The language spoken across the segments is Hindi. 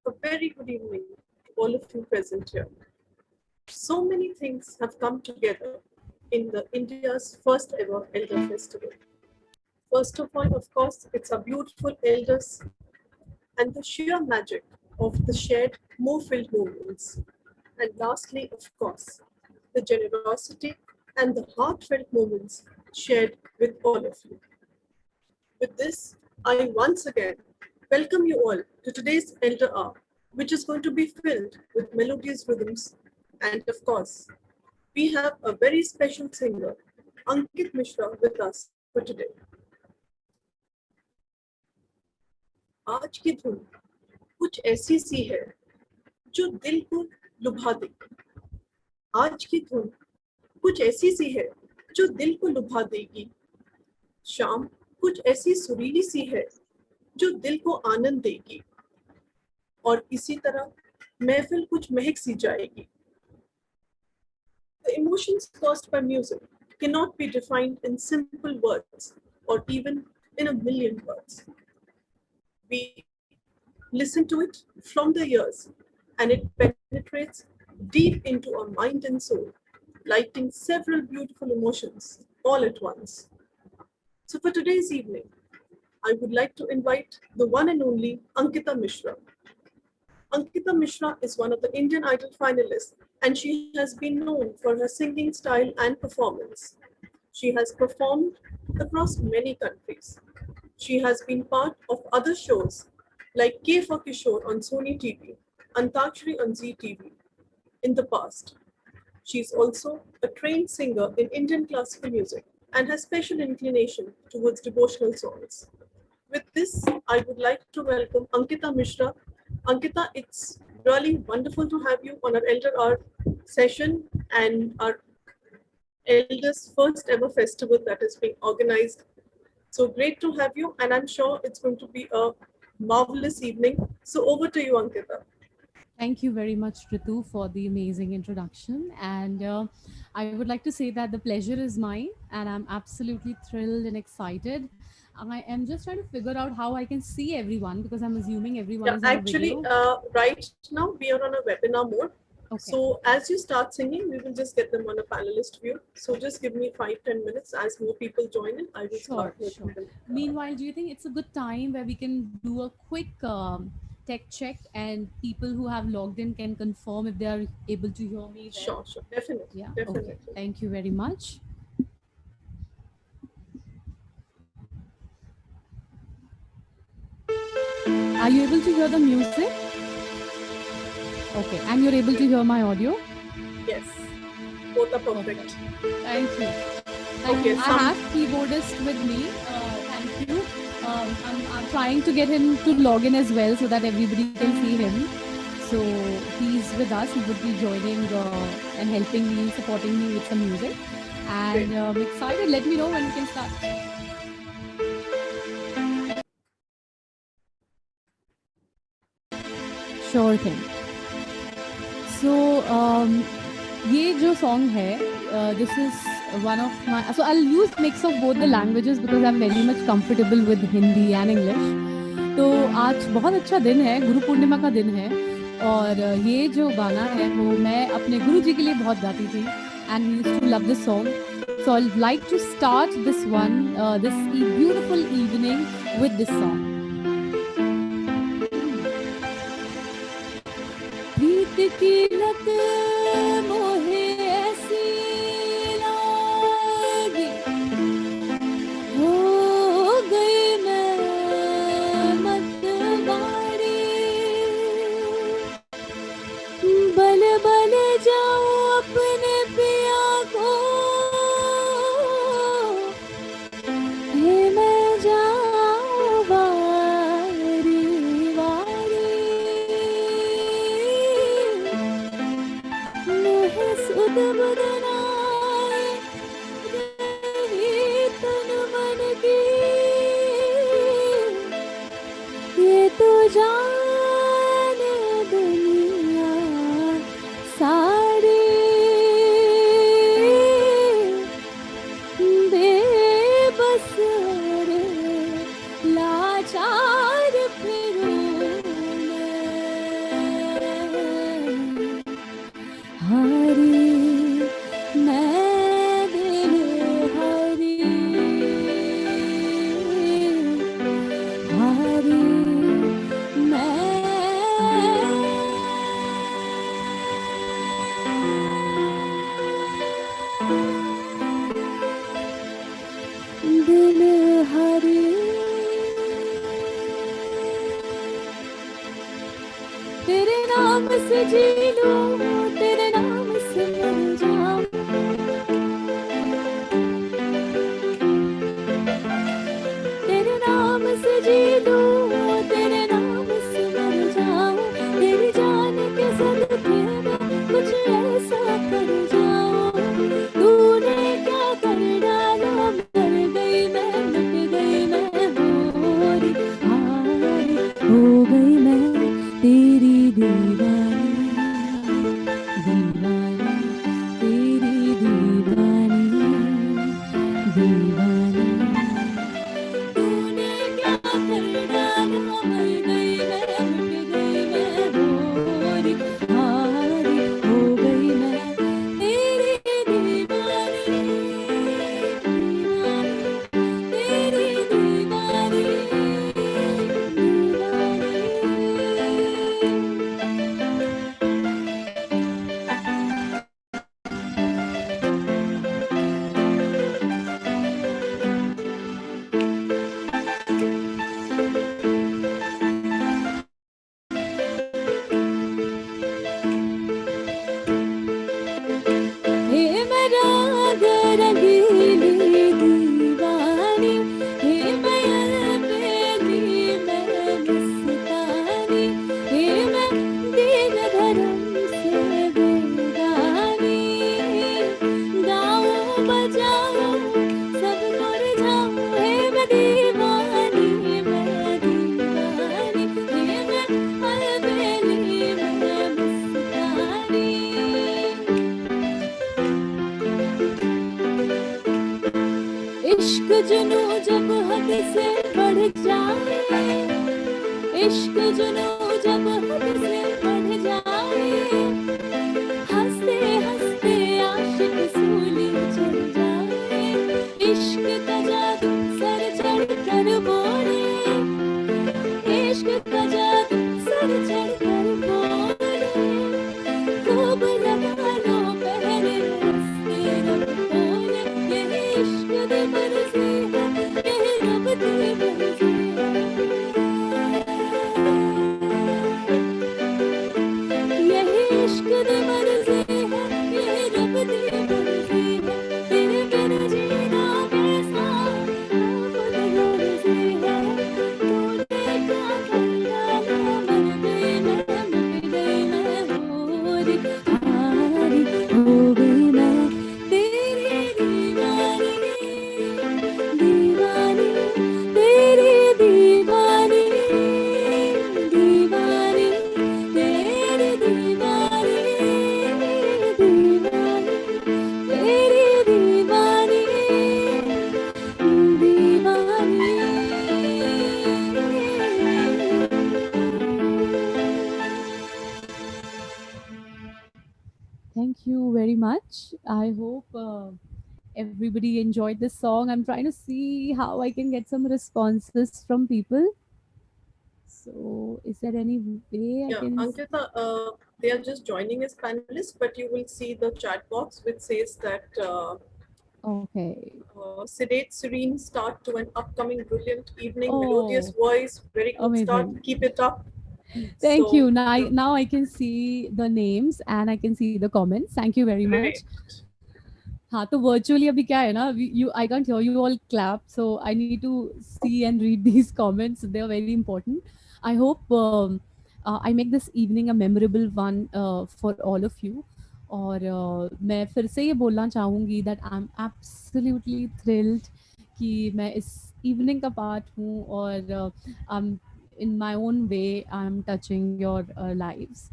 A very good evening to all of you present here. So many things have come together in the India's first ever Elder Festival. First of all, of course, it's our beautiful elders and the sheer magic of the shared, more-filled moments. And lastly, of course, the generosity and the heartfelt moments shared with all of you. With this, I once again welcome you all to today's Elder Hour, which is going to be filled with melodious rhythms. And of course, we have a very special singer, Ankit Mishra, with us for today. आज की धुन कुछ ऐसी सी है जो दिल को लुभा देगी। आज की धुन कुछ ऐसी सी है जो दिल को लुभा देगी। शाम कुछ ऐसी सुरीली सी है जो दिल को आनंद देगी। और इसी तरह महफिल कुछ महक सी जाएगी। The emotions caused by music cannot be defined in simple words or even in a million words. We listen to it from the ears and it penetrates deep into our mind and soul, lighting several beautiful emotions all at once. So for today's evening, I would like to invite the one and only Ankita Mishra. Ankita Mishra is one of the Indian Idol finalists and she has been known for her singing style and performance. She has performed across many countries. She has been part of other shows like K for Kishore on Sony TV, Antakshari on Zee TV in the past. She is also a trained singer in Indian classical music and has special inclination towards devotional songs. With this, I would like to welcome Ankita Mishra. Ankita, it's really wonderful to have you on our Elder Hour session and our eldest first ever festival that is being organized. So great to have you, and I'm sure it's going to be a marvelous evening. So over to you, Ankita. Thank you very much, Ritu, for the amazing introduction. And I would like to say that the pleasure is mine, and I'm absolutely thrilled and excited. I am just trying to figure out how I can see everyone because I'm assuming everyone Yeah, is on a actually, video. right now we are on a webinar mode. Okay. So as you start singing, we will just get them on a panelist view. So just give me 5-10 minutes. As more people join in, I will Sure, start making sure. them. Meanwhile, do you think it's a good time where we can do a quick tech check and people who have logged in can confirm if they are able to hear me well? Sure, definitely, Yeah, okay. definitely. Thank you very much. Are you able to hear the music? Okay, and you're able to hear my audio? Yes, both are perfect. Thank you. Okay, I have keyboardist with me. Thank you. I'm trying to get him to log in as well so that everybody can see him. So he's with us. He would be joining and helping me, supporting me with some music. And I'm excited. Let me know when we can start. Sure thing. So ये जो song है, this is one of my. So I'll use mix of both the languages because I'm very much comfortable with Hindi and English. तो आज बहुत अच्छा दिन है, गुरु पूर्णिमा का दिन है और ये जो गाना है वो मैं अपने गुरु जी के लिए बहुत गाती थी and we used to love this song. So I'd like to start this one, this beautiful evening with this song. प्रीत की लत मोहे ऐसी लागी हो गई मैं मतवारी बल बल जाऊं अपने पिया को हे मैं जाऊं वारी वारी मोहे तेरे नाम से जी लूं, तेरे नाम से मर जाऊं। तेरे नाम से जी लूं, तेरे नाम से मर जाऊं। तेरी जान के सदके में कुछ ऐसा कर जाऊं। तूने क्या कर डाला, मर गई मैं, मिट गई मैं, होरी हारी हो गई मैं, तेरी दीवानी, दीवानी, तेरी दीवानी, दीवानी। तूने क्या कर डाला, मर गई मैं, मिट गई मैं, होरी हारी हो गई मैं, तेरी दीवानी, दीवानी, तेरी दीवानी, दीवानी। हे मेरा रंगीली दीवानी, हे मैं बेली मैं मस्तानी, हे मैं दीन धर्म से बेगानी। गाऊं बजाऊं सब मुरझाऊं, हे मैं दीवानी, मैं दीवानी, हे मैं अलबेली मैं मस्तानी। इश्क जुनू जब हद से बढ़ जाए, इश्क जुनू जब हद से बढ़ जाए, हंसते हंसते आशिक सूली चढ़ जाए। इश्क का जादू सर चढ़ कर बोले, इश्क का जादू सर चढ़ कर बोले, खूब लगा लो पहले हंसते रब बोले। यही इश्क दी मर्जी है, यही रब दी मर्जी है, यही इश्क दी मर्जी है, यही रब दी मर्जी है। तेरे बिन जीना कैसा खुद मर्जी है। तूने क्या कर डाला, मर गई मैं, मिट गई मैं, होरी हारी हो गई मैं, तेरी दीवानी, दीवानी, तेरी दीवानी, दीवानी, तेरी दीवानी, दीवानी, तेरी दीवानी, Thank you very much. I hope everybody enjoyed this song. I'm trying to see how I can get some responses from people. So, is there any way I Yeah, can? Ankita, they are just joining as panelists, but you will see the chat box which says that Okay. sedate, serene start to an upcoming brilliant evening, Oh, melodious voice, very good start, amazing. keep it up. Thank So, you. Now I can see the names and I can see the comments. Thank you very much. great. हाँ तो virtually अभी क्या है ना, you I can't hear you all clap, so I need to see and read these comments. They are very important. I hope I make this evening a memorable one for all of you. और मैं फिर से ये बोलना चाहूँगी that I'm absolutely thrilled कि मैं इस evening का part हूँ और I'm in my own way I'm touching your lives.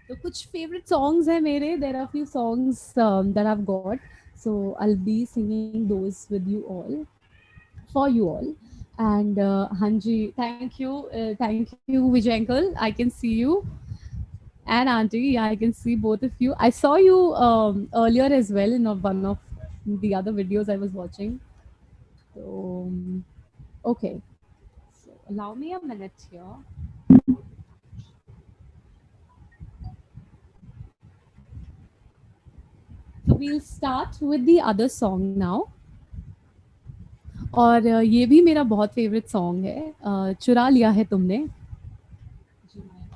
तो कुछ favorite songs हैं मेरे. There are a few songs that I've got. So I'll be singing those with you all, for you all. And Hanji, thank you, Vijay uncle. I can see you. And Auntie, yeah, I can see both of you. I saw you earlier as well in one of the other videos I was watching. So, okay. So allow me a minute here. So we'll start with the other song now. और ये भी मेरा बहुत फेवरेट सॉन्ग है, चुरा लिया है तुमने. जी मैं.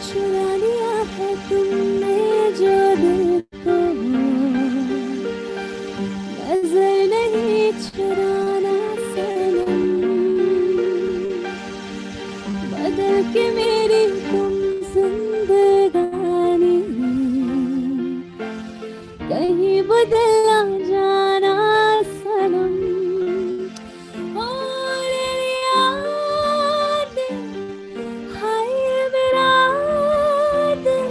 चुरा लिया है तुमने जो दिल को, नजर नहीं चुराना सनम, बदल के मेरी तुम जिंदगानी, कहीं बदल ना जाना सनम। और याद हाय मेरा दिल,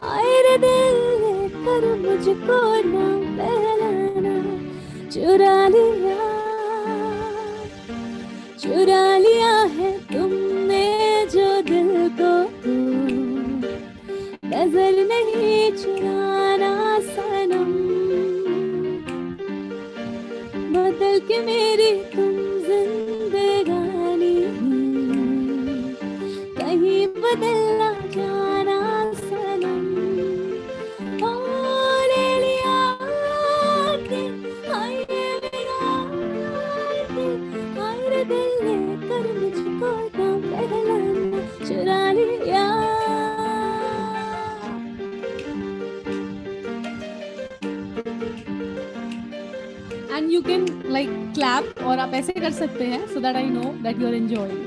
हाय रे दिल कर मुझको ना पहलाना। चुरा लिया है तुमने जो दिल को, नजर नहीं चुराना सनम, बदल के मेरी तुम जिंदगानी, कहीं बदल ना जाना सनम। ओ ले लिया दिल, हाय मेरा दिल, हाय रे दिल लेकर मुझको ना पहलाना। चुरा लिया। And you can like clap और आप ऐसे कर सकते हैं so that I know that you are enjoying.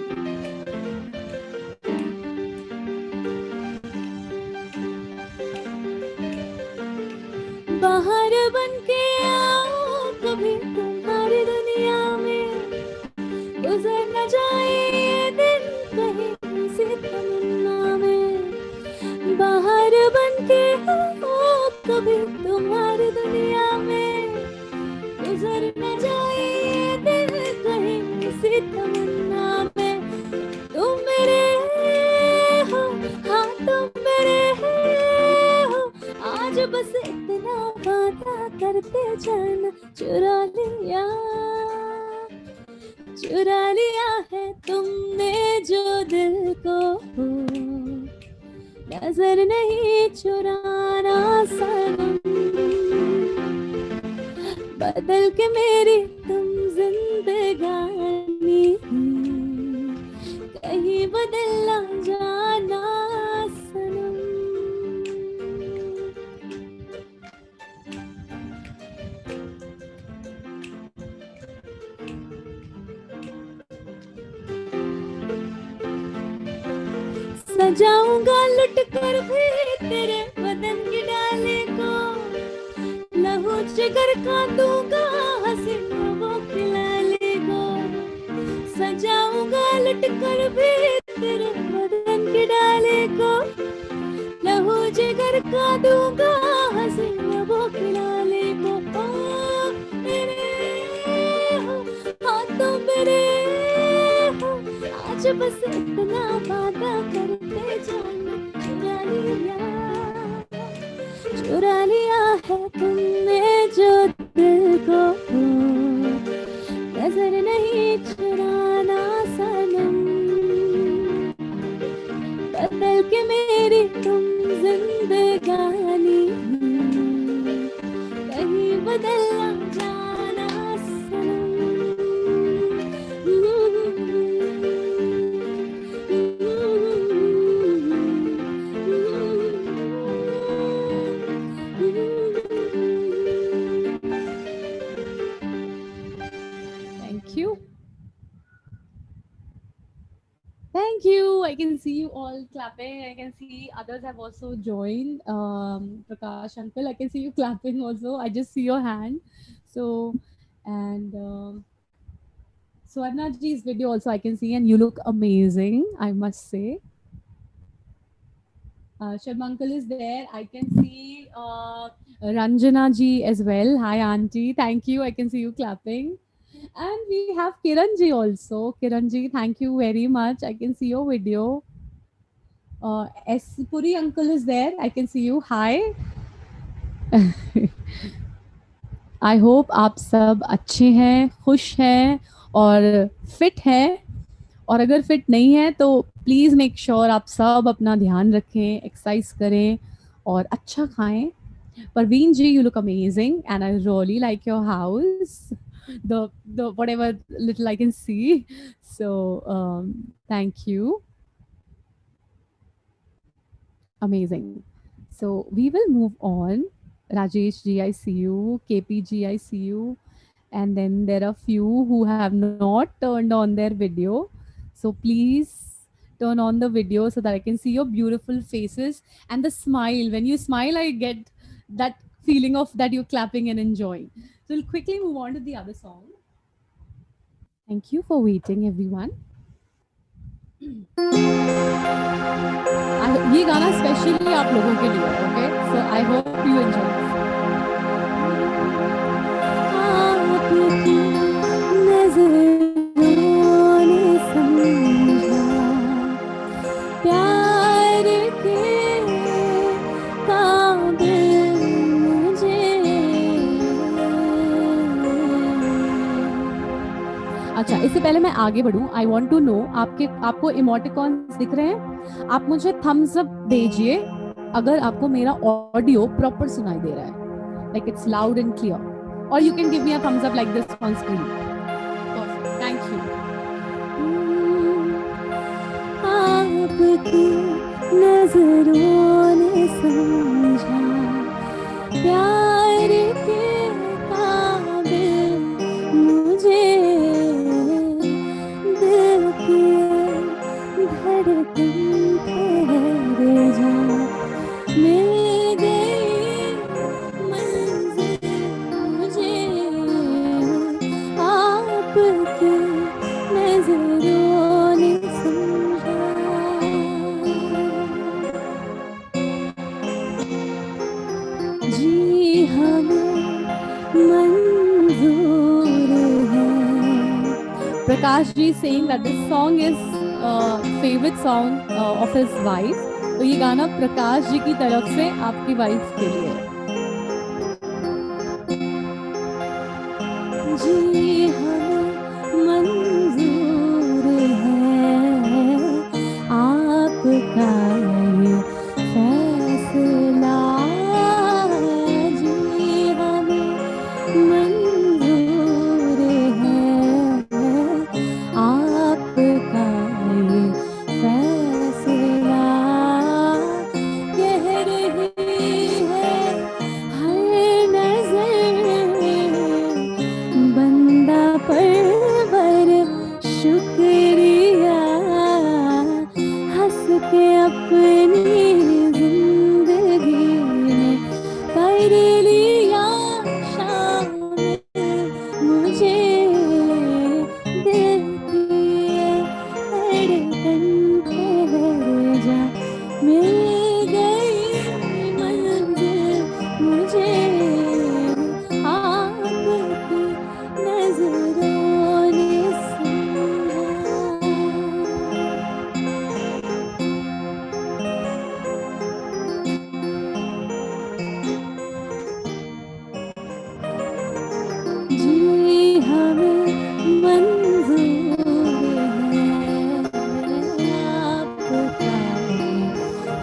बाहर बन के आओ कभी तुम्हारी दुनिया में, गुजर न जाए ये दिन कहीं किसी तमन्ना में। बाहर बन के आओ कभी तुम्हारी दुनिया में, गुजर न जाए ये दिन कहीं किसी तमन्ना में। तुम मेरे हो, हाँ तुम मेरे हो, आज बस इतना वादा करते जाना। चुरा लिया है तुमने जो दिल को, नजर नहीं चुराना सनम, बदल के मेरी तुम जिंदगानी, कहीं बदल ना जाना सनम। सजाऊंगा लुट कर भी तेरे बदन की डाले को, लहू जिगर का दूंगा हंसी वो खिलाने को। सजाऊंगा लुट कर भी तेरे बदन की डाले को, लहू जिगर का दूंगा हंसी वो खिलाने को। ओ मेरे हो, हाँ तो मेरे हो, आज बस इतना वादा करते जाना। चुरा लिया है तुमने जो दिल को, नजर नहीं चुराना सनम, बदल के मेरी तुम जिंदगानी, कहीं बदल ना जाना सनम। Thank you. I can see you all clapping. I can see others have also joined. Prakash uncle, I can see you clapping also. I just see your hand. So, and Swarna ji's video also I can see, and you look amazing, I must say. Sharma uncle is there. I can see Ranjana ji as well. Hi auntie. Thank you. I can see you clapping. And we have Kiran ji also. Kiran ji, thank you very much. I can see your video. S. Puri uncle is there. I can see you. Hi. I hope आप सब अच्छे हैं, खुश हैं और फिट हैं. और अगर फिट नहीं है तो प्लीज़ मेक श्योर आप सब अपना ध्यान रखें, एक्सरसाइज करें और अच्छा खाएं. Parveen ji, you look amazing and I really like your house. the whatever little I can see. So thank you. Amazing. So we will move on. Rajesh G, I see you. KPG, I see you. And then there are few who have not turned on their video. So please turn on the video so that I can see your beautiful faces and the smile. When you smile, I get that feeling of that you're clapping and enjoying. So we'll quickly move on to the other song. Thank you for waiting, everyone. ये गाना स्पेशली आप लोगों के लिए है, okay? So I hope you enjoy. आपकी नजरों ने समझा प्यार के काबिल मुझे। अच्छा, इससे पहले मैं आगे बढ़ूं, आई वॉन्ट टू नो आपको इमोटिकॉन्स दिख रहे हैं? आप मुझे थम्स अप दीजिए अगर आपको मेरा ऑडियो प्रॉपर सुनाई दे रहा है, like it's loud and clear, और you can give me a thumbs up like this on screen. Perfect, thank you. आपकी नजरों ने समझा प्यार के काबिल मुझे, दिल की धड़कन ठहर जा, मिल गई मंजिल मुझे, आपकी नजरों ने समझा। जी हमें मंजूर है। Prakash ji saying that this song is favorite song of his wife. तो ये गाना प्रकाश जी की तरफ से आपकी वाइफ के लिए। जी हमें मंजूर है आपका ये फैसला, जी हमें मंजूर है आपका ये फैसला, कह रही है हर नजर बंदा परवर शुक्रिया, हंस के अपनी जिंदगी में कर लिया शामिल मुझे, दिल की ये धड़कन ठहर जा, मिल गई मंजिल मुझे, आपकी नजरों ने समझा। जी हमें मंजूर है आपका ये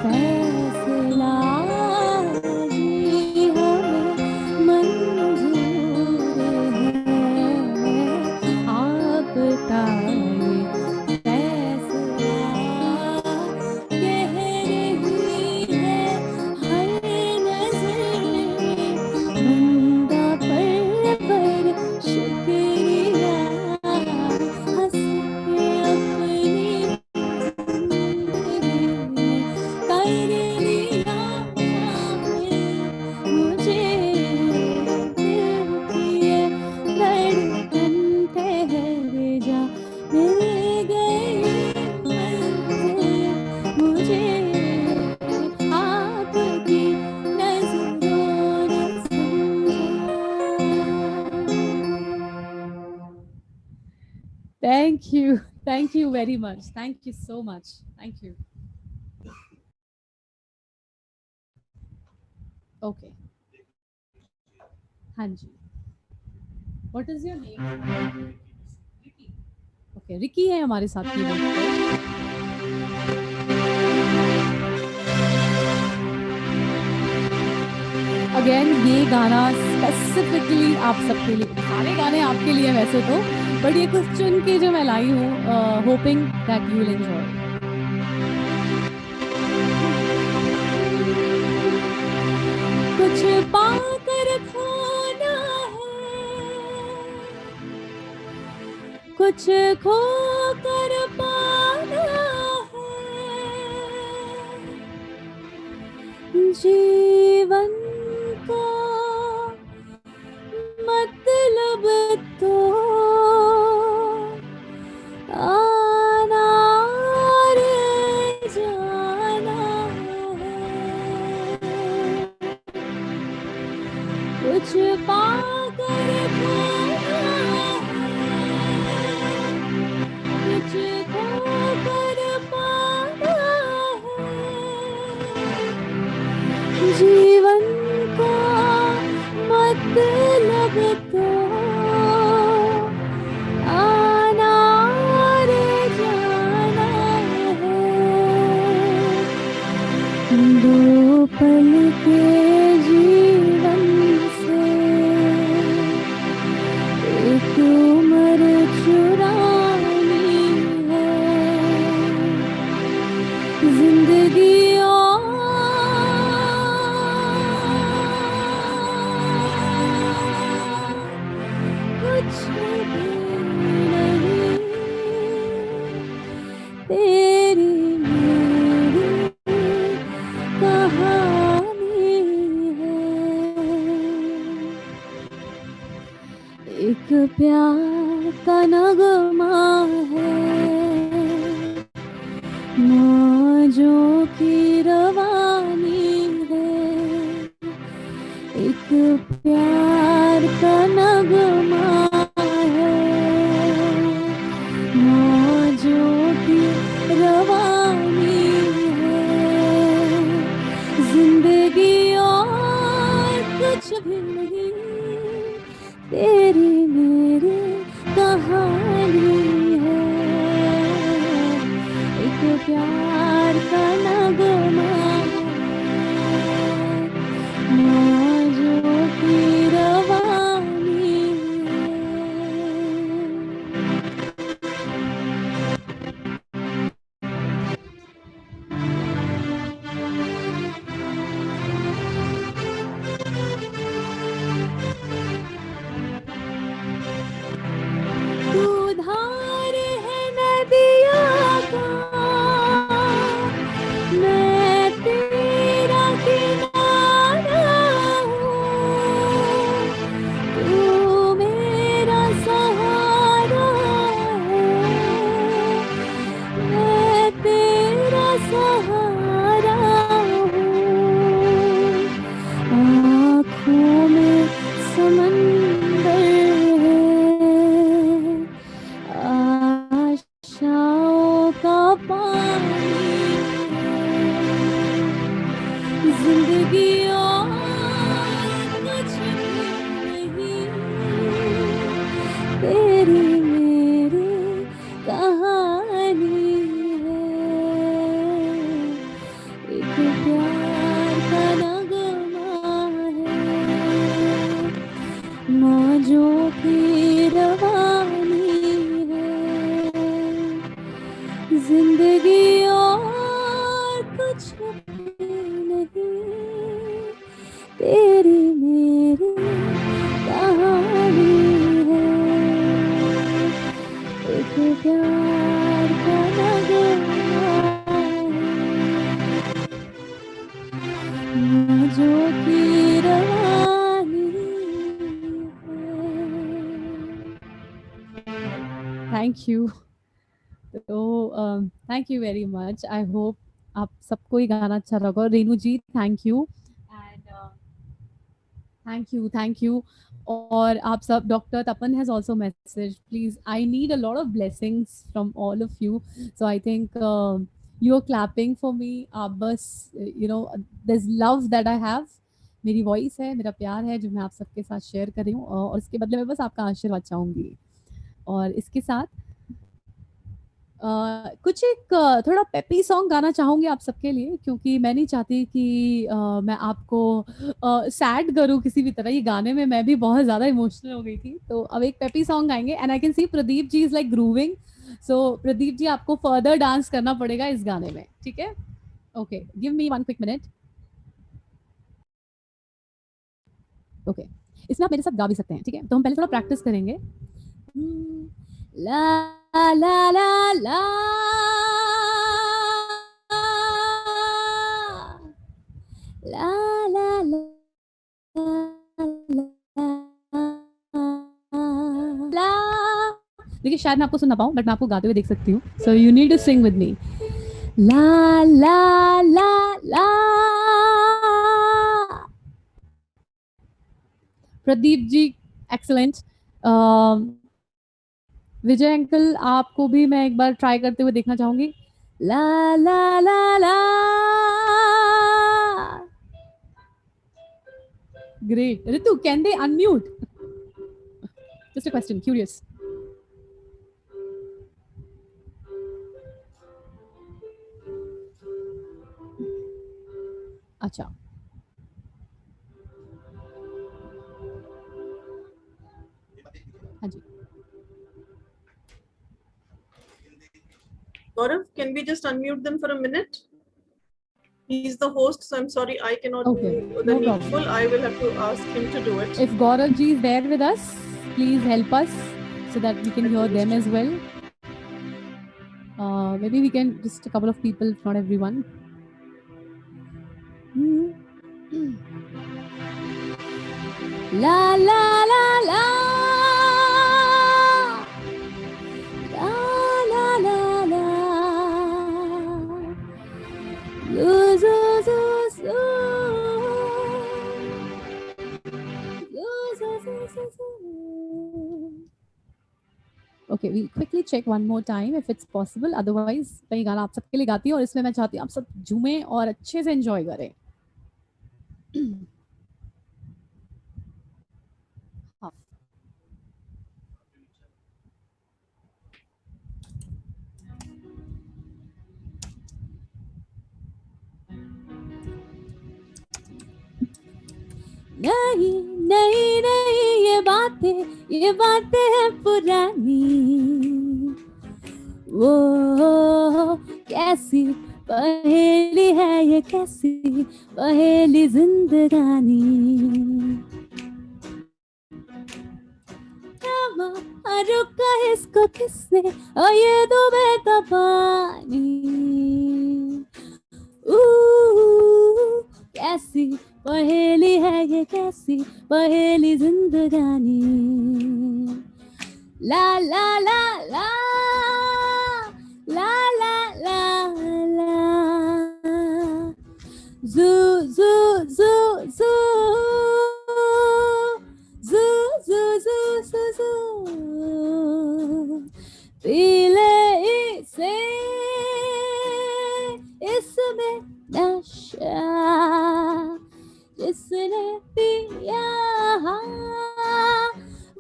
फैसला, जी हमें मंजूर है आपका ये फैसला, कह रही है हर नजर बंदा पर शुक्रिया, हंस के अपनी जिंदगी में कर लिया शामिल मुझे, दिल की ये धड़कन ठहर जा, मिल गई मंजिल मुझे, आपकी नजरों ने समझा। Thank you very much, thank you so much, thank you. Okay, हाँ जी, what is your name? Okay, Ricky है हमारे साथ कीबोर्ड पे। अगेन ये गाना स्पेसिफिकली आप सबके लिए, सारे गाने आपके लिए वैसे तो, बट ये कुछ चुन के जो मैं लाई हूँ, hopping that you will enjoy. कुछ पाकर खोना है, कुछ खो कर पाना है, जीवन का मतलब तो आना और जाना है, कुछ पाकर खोना है, कुछ खोकर पाना है, जीवन का मतलब तो आना और जाना है, दो पल के जीवन से एक उम्र चुरानी है, जिंदगी और कुछ भी नहीं, तेरी मेरी कहानी है, एक प्यार का नगमा है, मौजों की रवानी है, एक प्यार का नगमा है, मौजों की रवानी है, जिंदगी और कुछ भी नहीं, तेरी मेरी कहानी है, एक प्यार का नगमा है, मौजों की रवानी है, तू धार है नदियों का, मैं तेरा किनारा हूँ, तू मेरा सहारा है, मैं तेरा सहारा हूँ, आँखों में समंदर है, आशाओं का पानी है, जिंदगी और कुछ भी नहीं, तेरी मेरी कहानी है, एक प्यार का नगमा है, मौजों की रवानी है, जिंदगी और कुछ भी नहीं, तेरी मेरी कहानी है, एक प्यार का नगमा है, मौजों की रवानी है। Thank you. तो thank you very much. I hope आप सबको ये गाना अच्छा लगा। Renu ji thank you, and thank you. और आप सब, doctor Tapan has also message, please I need a lot of blessings from all of you, so I think you are clapping for me. आप बस you know there is love that I have, मेरी वॉइस है, मेरा प्यार है जो मैं आप सबके साथ शेयर कर रही हूँ, और इसके बदले में बस आपका आशीर्वाद चाहूंगी। और इसके साथ कुछ एक थोड़ा पेपी सॉन्ग गाना चाहूंगी आप सबके लिए, क्योंकि मैं नहीं चाहती कि मैं आपको सैड करूं किसी भी तरह। ये गाने में मैं भी बहुत ज्यादा इमोशनल हो गई थी, तो अब एक पेपी सॉन्ग गाएंगे। And I can see Pradeep ji is like grooving, so Pradeep ji आपको फर्दर डांस करना पड़ेगा इस गाने में, ठीक है? Okay, give me 1 quick minute. Okay, इसमें आप मेरे साथ गा भी सकते हैं, ठीक है? तो हम पहले थोड़ा प्रैक्टिस करेंगे। ला ला ला ला ला ला ला ला। देखिए शायद मैं आपको सुन ना पाऊं, बट मैं आपको गाते हुए देख सकती हूँ, so you need to sing with me. ला ला ला ला। प्रदीप जी एक्सलेंट। विजय अंकल आपको भी मैं एक बार ट्राई करते हुए देखना चाहूंगी। ला ला ला ला। Great. Ritu, can they unmute? Just a question, curious. अच्छा, हाँ जी। Gaurav, can we just unmute them for a minute? He's the host, so I'm sorry I cannot Okay, do the no needful. problem. I will have to ask him to do it. If Gaurav ji is there with us, please help us so that we can hear them as well. Maybe we can just a couple of people, if not everyone. La la la la. La la la la. Zoo zoo zoo zoo. Zoo zoo zoo zoo zoo. Okay, we'll quickly check one more time if it's possible. Otherwise, मैं ये गाना आप सबके लिए गाती हूँ और इसमें मैं चाहती हूँ आप सब झूमें और अच्छे से एंजॉय करें। हाँ। नहीं नहीं नहीं, ये बातें हैं पुरानी। वो कैसी पहेली है ये, कैसी पहेली जिंदगानी। रुका इसको किसने, और ये दुबे का पानी। कैसी पहेली है ये, कैसी पहेली जिंदगानी। ला ला ला ला ला ला ला ला। जू जू जू जू जू जू जू जू जू। पीले इसे, इसमें नशा, जिसने पिया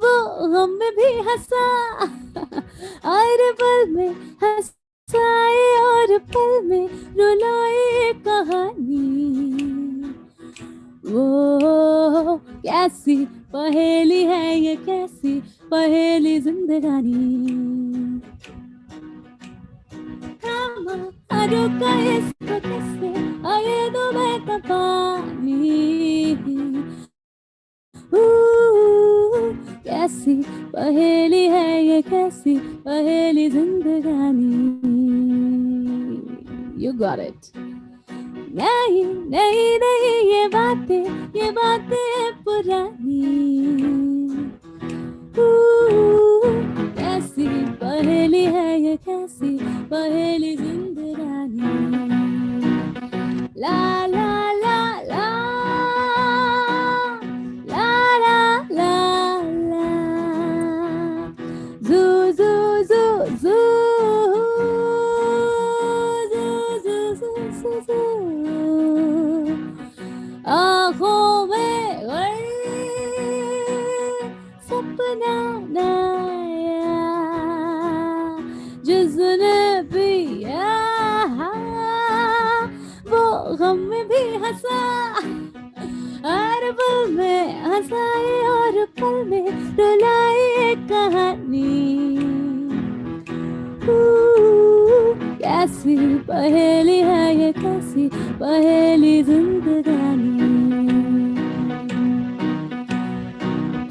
वो हम भी हंसा। और पल में हंसाए और पल में रुलाए कहानी। वो कैसी पहेली है ये, कैसी पहेली जिंदगानी। रुका इसको किसने, आए दुबे का पानी। कैसी पहेली है ये, कैसी पहेली जिंदगानी। You got it. नहीं नहीं नहीं, ये बातें पुरानी। कैसी पहेली है ये, कैसी पहेली जिंदगानी। ला ला ला ला ला ला ला ला। जू जू जू जू जू जू जू जू। आँखों में सपना ना गम में भी हंसा, हर पल में हंसाए और पल में रुलाए कहानी। कैसी पहेली है ये, कैसी पहेली जिंदगानी।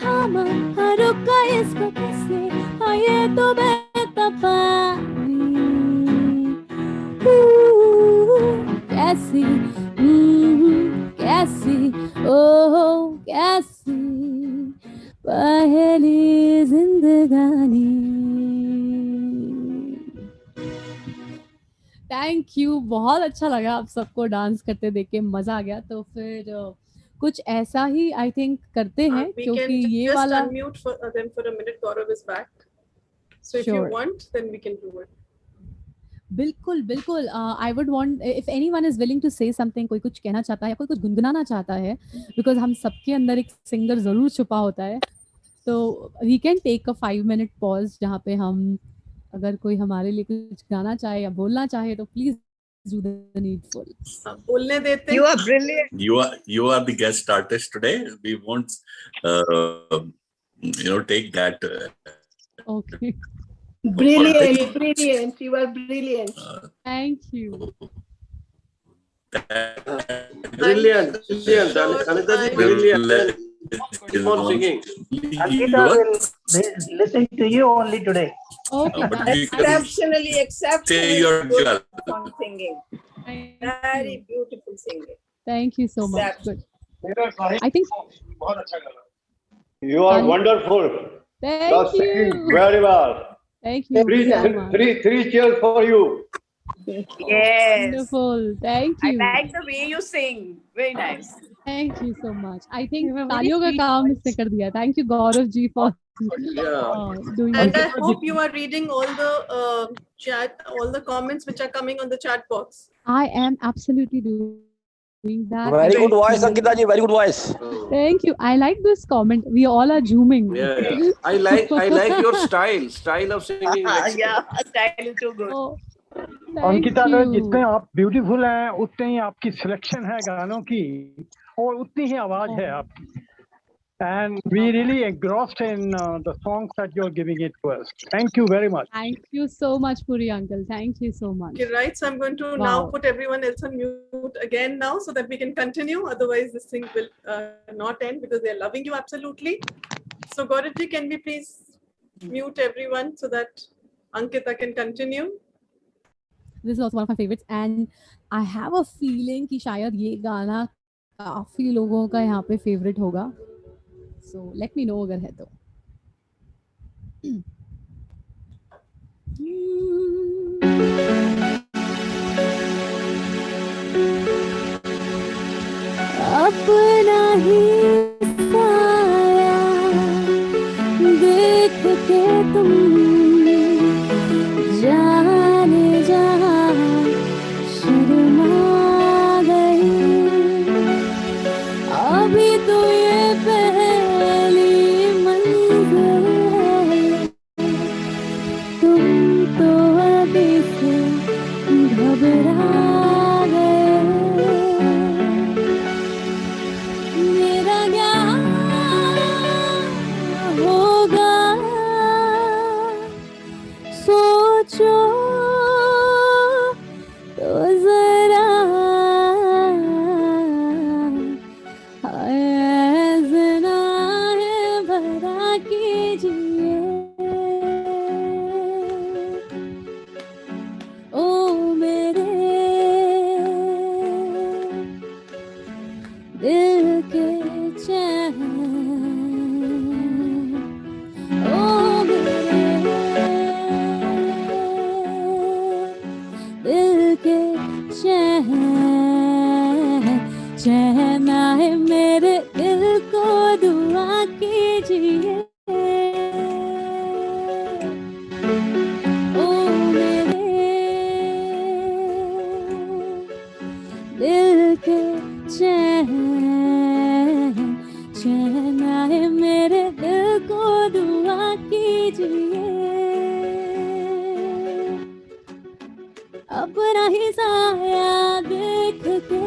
थामा हाँ रुका इसको कैसे, हाँ ये तो बहता पानी। कैसी कैसी ओह कैसी पहेली जिंदगानी। थैंक यू, बहुत अच्छा लगा आप सबको डांस करते देख के, मजा आ गया। तो फिर कुछ ऐसा ही आई थिंक करते हैं, We क्योंकि can ये just वाला unmute for them for a minute. Gaurav is back. So if you Sure. want, then we can do it. बिल्कुल बिल्कुल। I would want if anyone is willing to say something, कोई कुछ कहना चाहता है या कोई कुछ गुनगुनाना चाहता है, बिकॉज हम सबके अंदर एक सिंगर जरूर छुपा होता है, तो we can take a 5 minute pause जहाँ पे हम, अगर कोई हमारे लिए कुछ गाना चाहे या बोलना चाहे तो प्लीज डू द नीडफुल। बोलने देते। You are brilliant. You are the guest artist today. We won't, take that. Okay. Brilliant, brilliant. You are brilliant. Thank you. Brilliant, brilliant. Anita ji, brilliant. Keep on singing. Ankita will listen to you only today. Okay. But we can Exceptionally, say exceptionally your good girl. on singing. Thank Very you. beautiful singing. Thank you so much. Except- Good. I think You are wonderful. You are thank singing you. very well. Thank you so much. Three cheers for you. Yes. Wonderful. Thank I you. like the way you sing. Very nice. Thank you so much. I think You have a very तालियों का sweet काम voice. इसने कर दिया. Thank you Gaurav ji for Yeah. doing And I this. hope you are reading all the chat, all the comments which are coming on the chat box. I am absolutely doing that. Very I good voice, think- Ankita ji. Very good voice. Thank you. I like this comment. We all are zooming. Yeah. I like your style of singing. Yeah, style is too good. Oh, thank Ankita ji, you. जितने आप ब्यूटीफुल हैं उतने ही आपकी सिलेक्शन है गानों की और उतनी ही आवाज है आपकी। And we really engrossed in the songs that you're giving it to us. Thank you very much. Thank you so much, Puri uncle. Thank you so much. Okay, right. So I'm going to now Wow. put everyone else on mute again now so that we can continue. Otherwise, this thing will not end because they're loving you absolutely. So Gaurav ji, can we please mute everyone so that Ankita can continue? This is also one of my favorites, and I have a feeling कि शायद ये गाना काफी लोगों का यहाँ पे फेवरेट होगा. So let me know अगर है तो. अपना ही साया देख के तुम जाने जहाँ शर्मा गई. अभी तो ये पहली मंजिल है, तुम तो अभी से घबरा गए. मेरा क्या होगा सोचो तो जरा, ज़रा है भरा कीजिए. ओ मेरे दिल के चैन, ओ मेरे दिल के चैन, चैन आए मेरे दिल को दुआ कीजिए. ओ मेरे दिल के चैन, चैन आए मेरे दिल को दुआ कीजिए. अपना ही साया देख के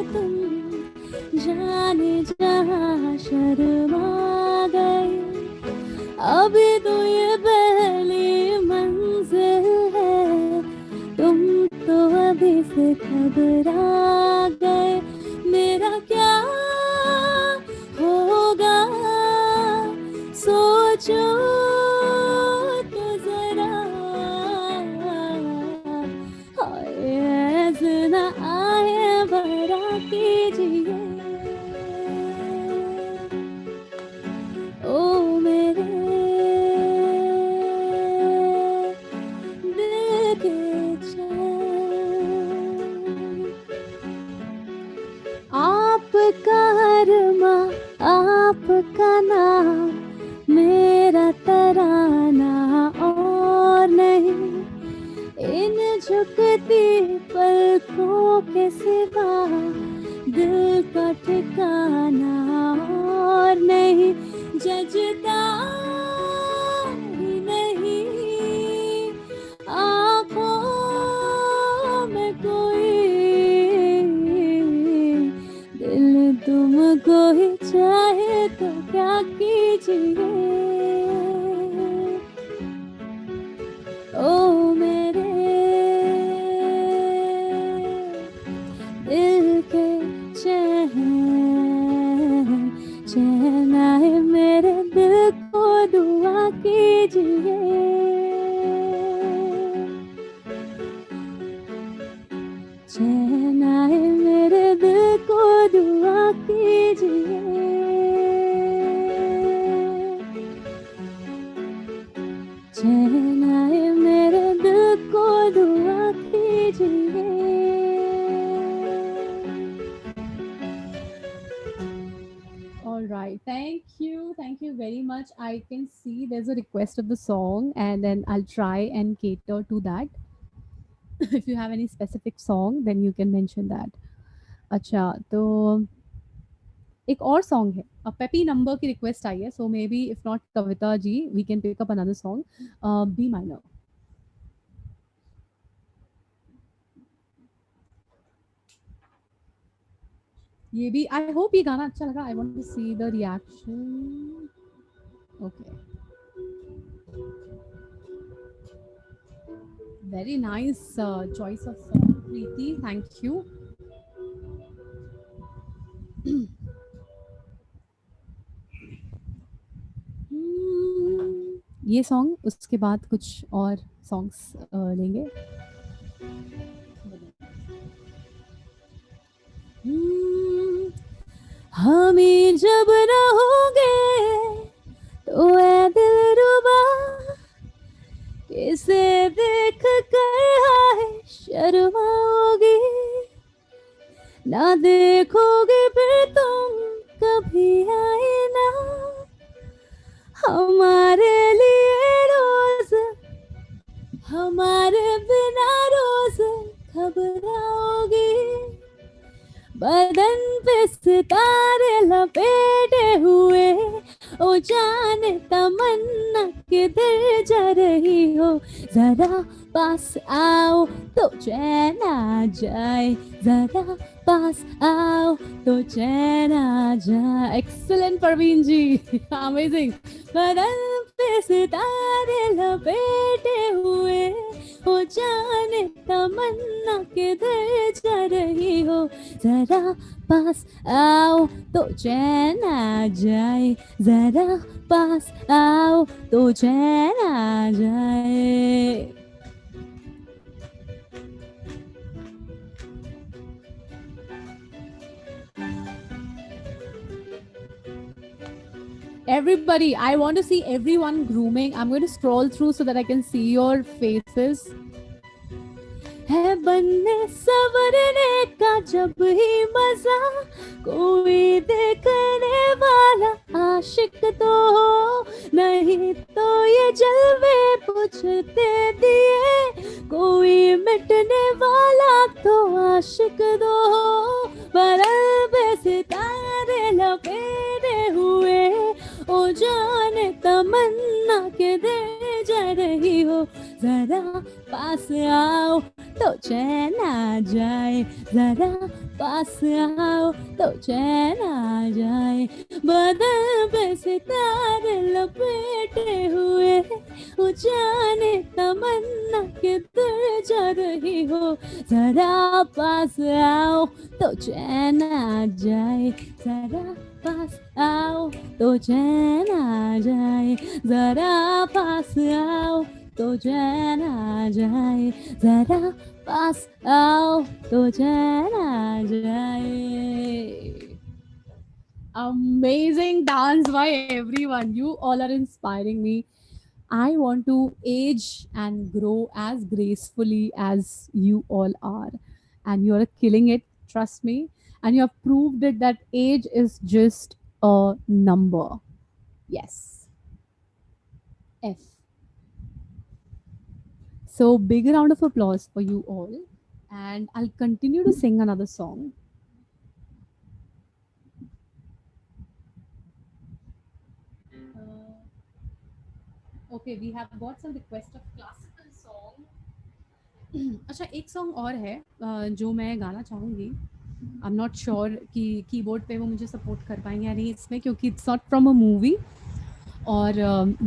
जाने जहाँ शर्मा गई, अभी तो ये पहली मंजिल है, तुम तो अभी से घबरा गए। मेरा क्या होगा सोचो तो जरा, ऐसे न आए भरा कीजिए ओ मेरे दिल के चैन। आपका अरमा आपका नाम, मेरा तराना और नहीं, इन झुकती पलकों के सिवा दिल का ठिकाना और नहीं। जजता ही नहीं आँखों में कोई, दिल तुमको ही चाहे तो क्या कीजिए ओ मेरे दिल के चैन। चैन आए मेरे दिल को दुआ कीजिए, चैन आए मेरे दिल को दुआ कीजिए। चैन आए मेरे दिल को दुआ कीजिए। All right, thank you very much. I can see there's a request of the song, and then I'll try and cater to that. If you have any specific song, then you can mention that. अच्छा, तो एक और सॉन्ग है, अ पेपी नंबर की रिक्वेस्ट आई है, so maybe if not Kavita ji we can pick up another song, B minor. ये भी आई होप ये गाना अच्छा लगा। I want to see the reaction. Okay, very nice choice of song Preeti, thank you. ये सॉन्ग, उसके बाद कुछ और सॉन्ग्स लेंगे। हम ही जब न होंगे तो ऐ दिलरुबा, किसे देख कर हाय शर्माओगी, ना देखोगे फिर तुम कभी आए ना हमारे लिए रोज, हमारे बिना रोज घबराओगी। बदन पे सितारे लपेटे हुए, ओ जाने तमन्ना किधर जा रही हो, जरा पास आओ तो चैन आ जाए, जरा पास आओ तो चैन आ जाए। Excellent Parveen ji, amazing. बदन पे सितारे लपेटे हुए, ओ जाने तमन्ना किधर जा रही हो, जरा पास आओ तो चैन आ जाए, जरा पास आओ तो चैन आ जाए। Everybody, I want to see everyone grooming. I'm going to scroll through so that I can see your faces. है बनने संवरने का जब ही मजा, कोई देखने वाला आशिक तो हो, नहीं तो ये जलवे बुझते दिए, कोई मिटने वाला तो आशिक दो हो। बदल पे सितारे लपेटे हुए, ओ जाने तमन्ना किधर जा रही हो, जरा जरा पास आओ तो चैन आ जाए, जरा पास आओ तो चैन आ जाए, बदन पे सितारे लपेटे हुए, वो जाने तमन्ना के दूर जा रही हो, जरा पास आओ तो चैन आ जाए, जरा पास आओ तो चैन आ जाए, जरा पास आओ तो चैन आ जाए, जरा पास आओ तो चैन आ जाए. Amazing dance by everyone. You all are inspiring me. I want to age and grow as gracefully as you all are. And you're killing it, trust me. And you have proved it that age is just a number. Yes. F. So, big round of applause for you all. And I'll continue to sing another song. Okay, we have got some request of classical song. अच्छा, एक सॉन्ग और है जो मैं गाना चाहूँगी. आई एम नॉट श्योर कि कीबोर्ड पे वो मुझे सपोर्ट कर पाएंगे या नहीं इसमें, क्योंकि it's not from a movie और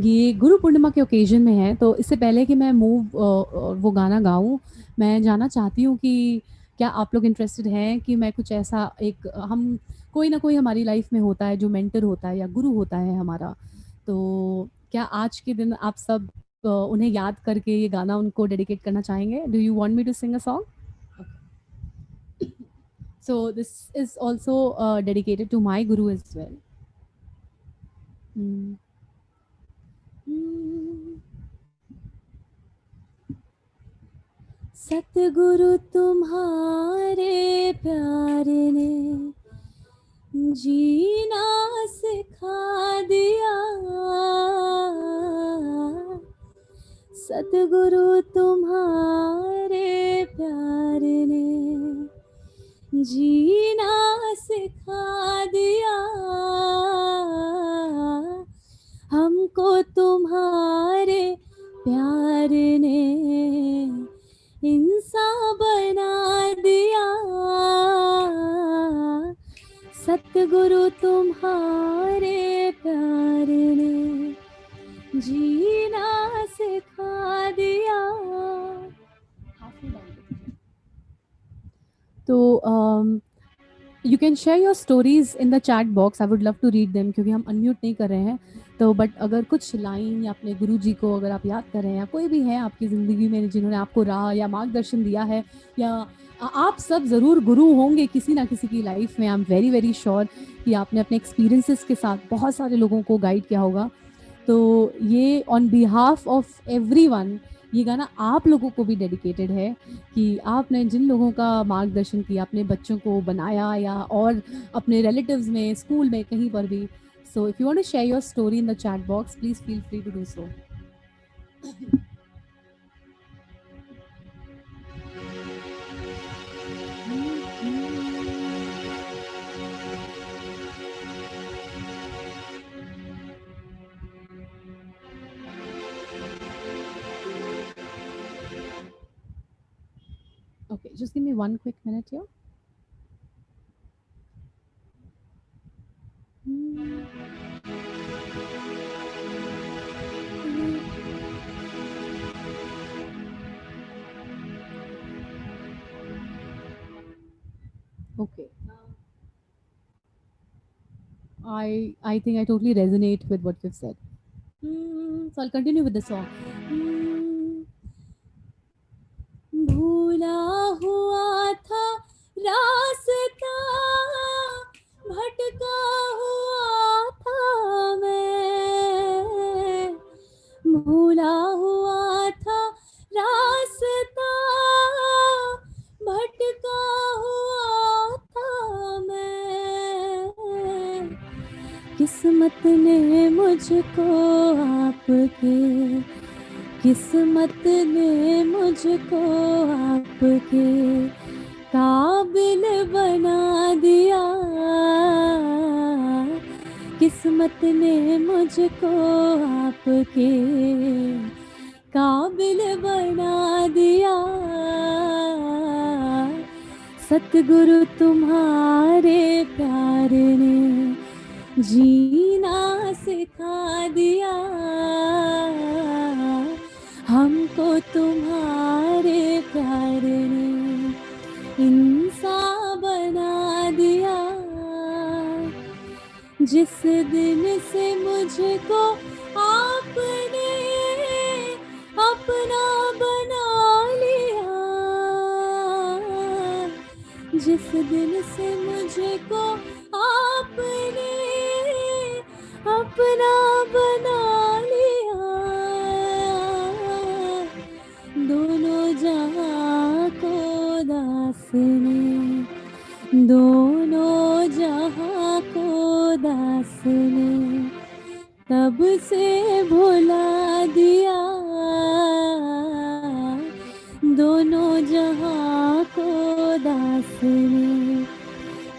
ये गुरु पूर्णिमा के ओकेजन में है. तो इससे पहले कि मैं वो गाना गाऊँ, मैं जानना चाहती हूँ कि क्या आप लोग इंटरेस्टेड हैं कि मैं कुछ ऐसा एक हम कोई ना कोई हमारी लाइफ में होता है जो मेंटर होता है या गुरु होता है हमारा. तो क्या आज के दिन आप सब उन्हें याद करके ये गाना उनको डेडिकेट करना चाहेंगे? Do you want me to sing a song? So this is also dedicated to my guru as well. सतगुरु तुम्हारे प्यार ने जीना सिखा दिया, सतगुरु तुम्हारे प्यार ने जीना सिखा दिया, हमको तुम्हारे प्यार ने इंसान बना दिया, सतगुरु तुम्हारे प्यार ने जीना सिखा दिया. तो you can share your stories in the chat box. I would love to read them, क्योंकि हम अनम्यूट नहीं कर रहे हैं. तो बट अगर कुछ लाइन या अपने गुरु जी को अगर आप याद कर रहे हैं, या कोई भी है आपकी ज़िंदगी में जिन्होंने आपको राह या मार्गदर्शन दिया है, या आप सब ज़रूर गुरु होंगे किसी ना किसी की लाइफ में. I am very very sure कि आपने अपने एक्सपीरियंसेस के साथ बहुत सारे लोगों को गाइड किया होगा. तो ये ऑन बिहाफ ऑफ एवरीवन ये गाना आप लोगों को भी डेडिकेटेड है कि आपने जिन लोगों का मार्गदर्शन किया, अपने बच्चों को बनाया या और अपने रिलेटिव्स में, स्कूल में, कहीं पर भी. So if you want to share your story in the chat box, please feel free to do so. Okay, just give me one quick minute here. Okay. I think I totally resonate with what you've said. So I'll continue with the song. भूला हुआ था रास्ता, भटका हुआ था मैं, भूला हुआ था रास्ता, भटका हुआ था मैं, किस्मत ने मुझको आपके, किस्मत ने मुझको आपके काबिल बना दिया, किस्मत ने मुझको आपके काबिल बना दिया। सतगुरु तुम्हारे प्यार ने जीना सिखा दिया। हमको तुम्हारे प्यार ने इंसान बना दिया। जिस दिन से मुझको आपने अपना बना लिया, जिस दिन से मुझको आपने अपना बना लिया, दोनों जहां को दास ने, दोनों जहां को दास ने तब से भुला दिया। दोनों जहां को दास ने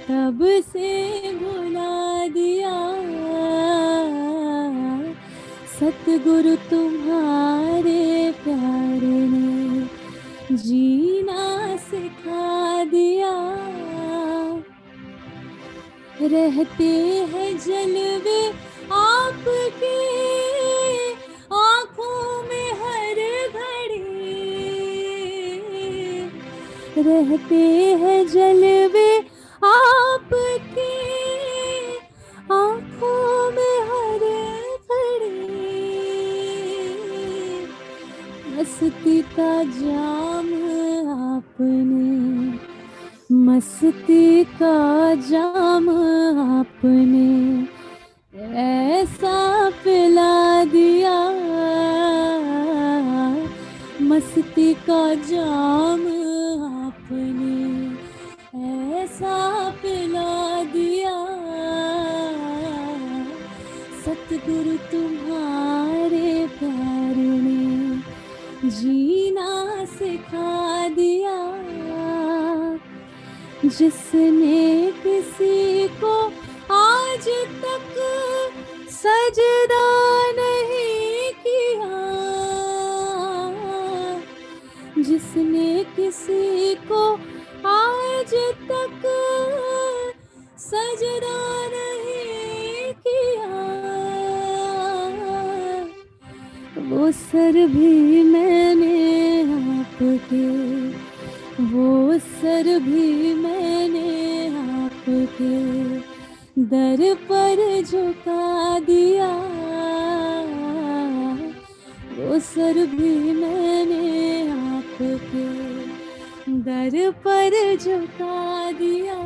तब से भुला दिया। सतगुरु तुम्हारे प्यार ने जीना सिखा दिया। रहते हैं जलवे आपके आँखों में हर घड़ी, रहते हैं जलवे आपके आँखों में हर घड़ी। मस्ती का जाम आपने, मस्ती का जाम आपने ऐसा पिला दिया। मस्ती का जाम आपने ऐसा पिला दिया। सतगुरु तुम्हारे प्यार ने जीना सिखा दिया। जिसने किसी को आज तक सजदा नहीं किया, जिसने किसी को आज तक सजदा नहीं किया, वो सर भी मैंने आपके, वो सर भी मैंने आपके दर पर झुका दिया। वो सर भी मैंने आपके दर पर झुका दिया।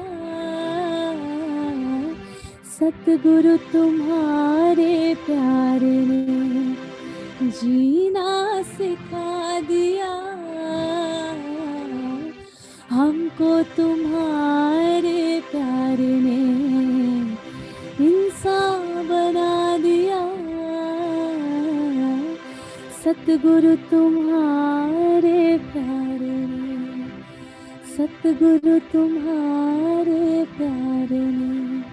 सतगुरु तुम्हारे प्यार ने जीना सिखा दिया। हमको तुम्हारे प्यार ने इंसान बना दिया। सतगुरु तुम्हारे प्यार ने, सतगुरु तुम्हारे प्यार ने,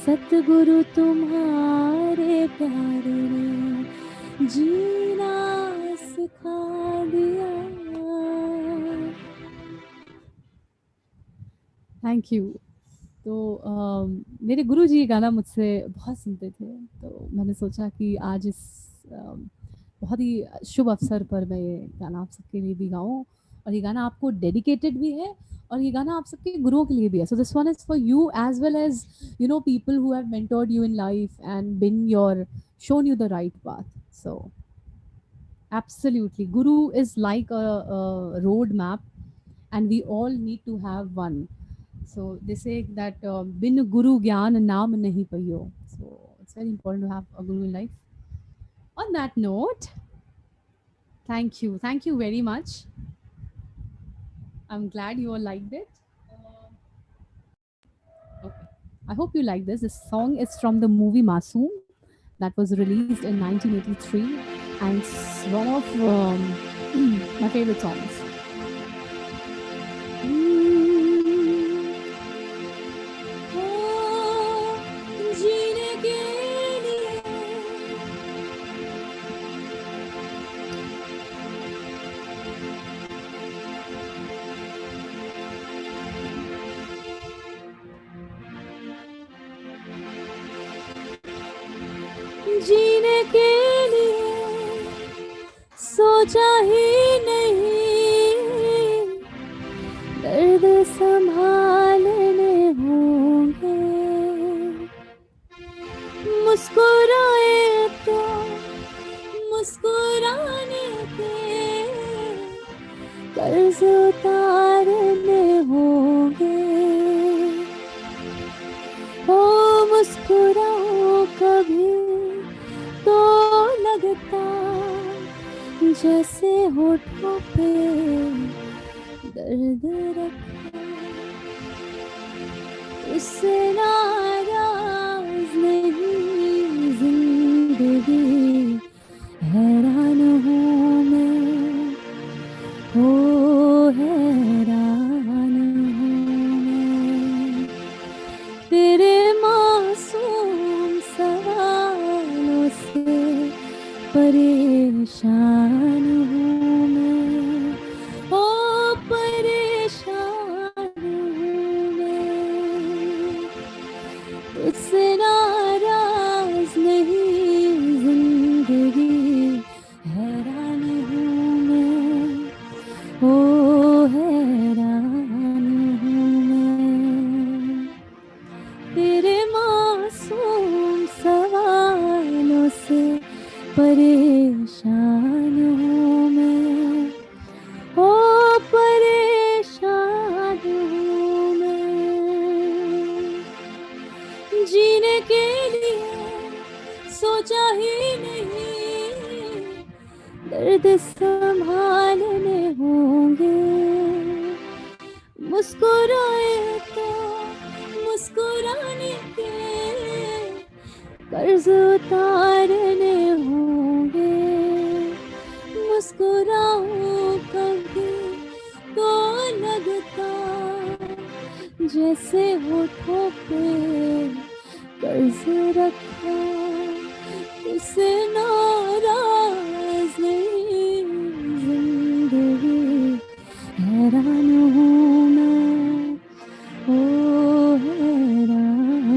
सतगुरु तुम्हारे प्यार ने जीना सिखा दिया। Thank you. तो मेरे गुरुजी ये गाना मुझसे बहुत सुनते थे, तो मैंने सोचा कि आज इस बहुत ही शुभ अवसर पर मैं ये गाना आप सबके लिए भी गाऊं, और ये गाना आपको डेडिकेटेड भी है, और ये गाना आप सबके गुरुओं के लिए भी है. So this one is for you as well as you know people who have mentored you in life and been your shown you the right path. So absolutely, Guru is like a road map, and we all need to have one. So they say that bin Guru Gyan naam nahi payo. So it's very important to have a Guru in life. On that note, thank you very much. I'm glad you all liked it. Okay. I hope you like this. This song is from the movie Masoom that was released in 1983, and it's one of my favorite songs. जीने के लिए जीने के लिए सोचा ही नहीं, दर्द संभालने होंगे। मुस्कुराए तो मुस्कुराने के कर्ज उतारने होंगे। ओ मुस्कुराओ कभी तो लगता जैसे होठों पे दर्द रखा। उससे नाराज नहीं जिंदगी, हैरान हूँ मैं, हो हैरान हूँ मैं। तेरे मासूम सवालों से परेशान हूँ मैं, ओ परेशान हूँ मैं। तुझसे नाराज नहीं जिंदगी, हैरान हूँ मैं, ओ हैरान हूँ मैं। तेरे मासूम सवालों से परेशान हूँ मैं, ओ परेशान हूँ मैं। जीने के लिए सोचा ही नहीं, दर्द संभालने होंगे। मुस्कुराए तो मुस्कुराने के कर्ज उतारने होंगे। मुस्कुराओ कभी तो लगता जैसे होठों पे कर्ज रखा। उससे नाराज नहीं जिंदगी, हैरान हूँ मैं, ओ हैरान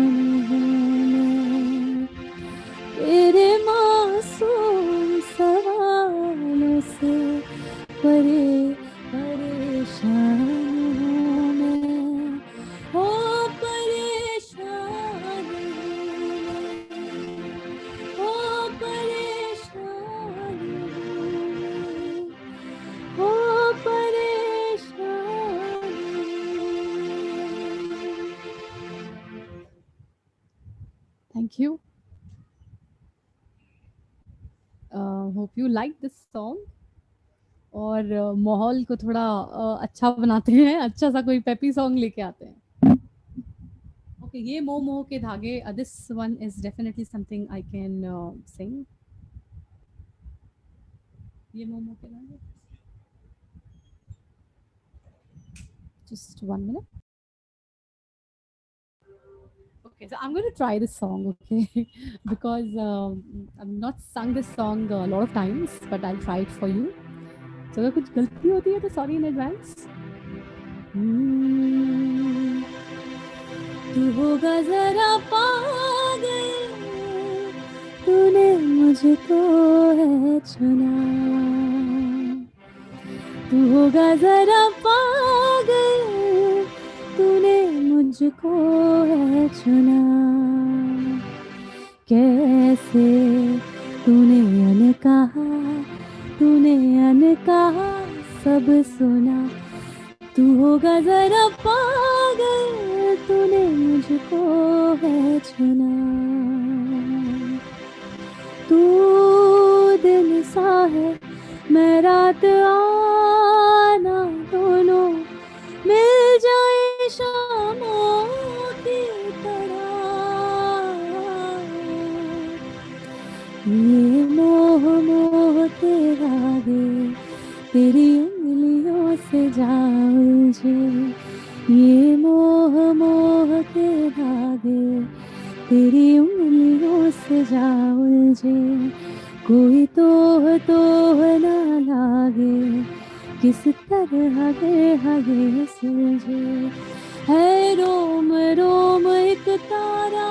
हूँ मैं। तेरे मासूम सवालों से परेशान हूँ मैं, ओ परेशान हूँ मैं, ओ परेशान हूँ मैं, ओ परेशान हूँ। Thank you. Hope you like this song. और माहौल को थोड़ा अच्छा बनाते हैं, अच्छा सा कोई पेपी सॉन्ग लेके आते हैं। ओके, ये मोह मोह के धागे, this one is definitely something I can sing. ये मोह मोह के धागे, just 1 minute. Okay, so I'm going to try this song, okay, because I've not sung this song a lot of times, but I'll try it for you. So अगर कुछ गलती होती है तो sorry in advance. तू होगा जरा पागल, तूने मुझको है चुना। तू होगा जरा पागल, तूने मुझको है चुना। कैसे तूने अनकहा, तूने अनकहा सब सुना। तू होगा जरा पागल, तूने मुझको है चुना। तू दिन सा है, मैं रात आना, दोनों मिल जाए शामों की तरह। ये मोह मोह के धागे तेरी उंगलियों से जा उलझे। ये मोह मोह के धागे तेरी उंगलियों से जा उलझे। कोई तोह ना लागे, किस तरह हगे सुलझे। है रोम रोम एक तारा,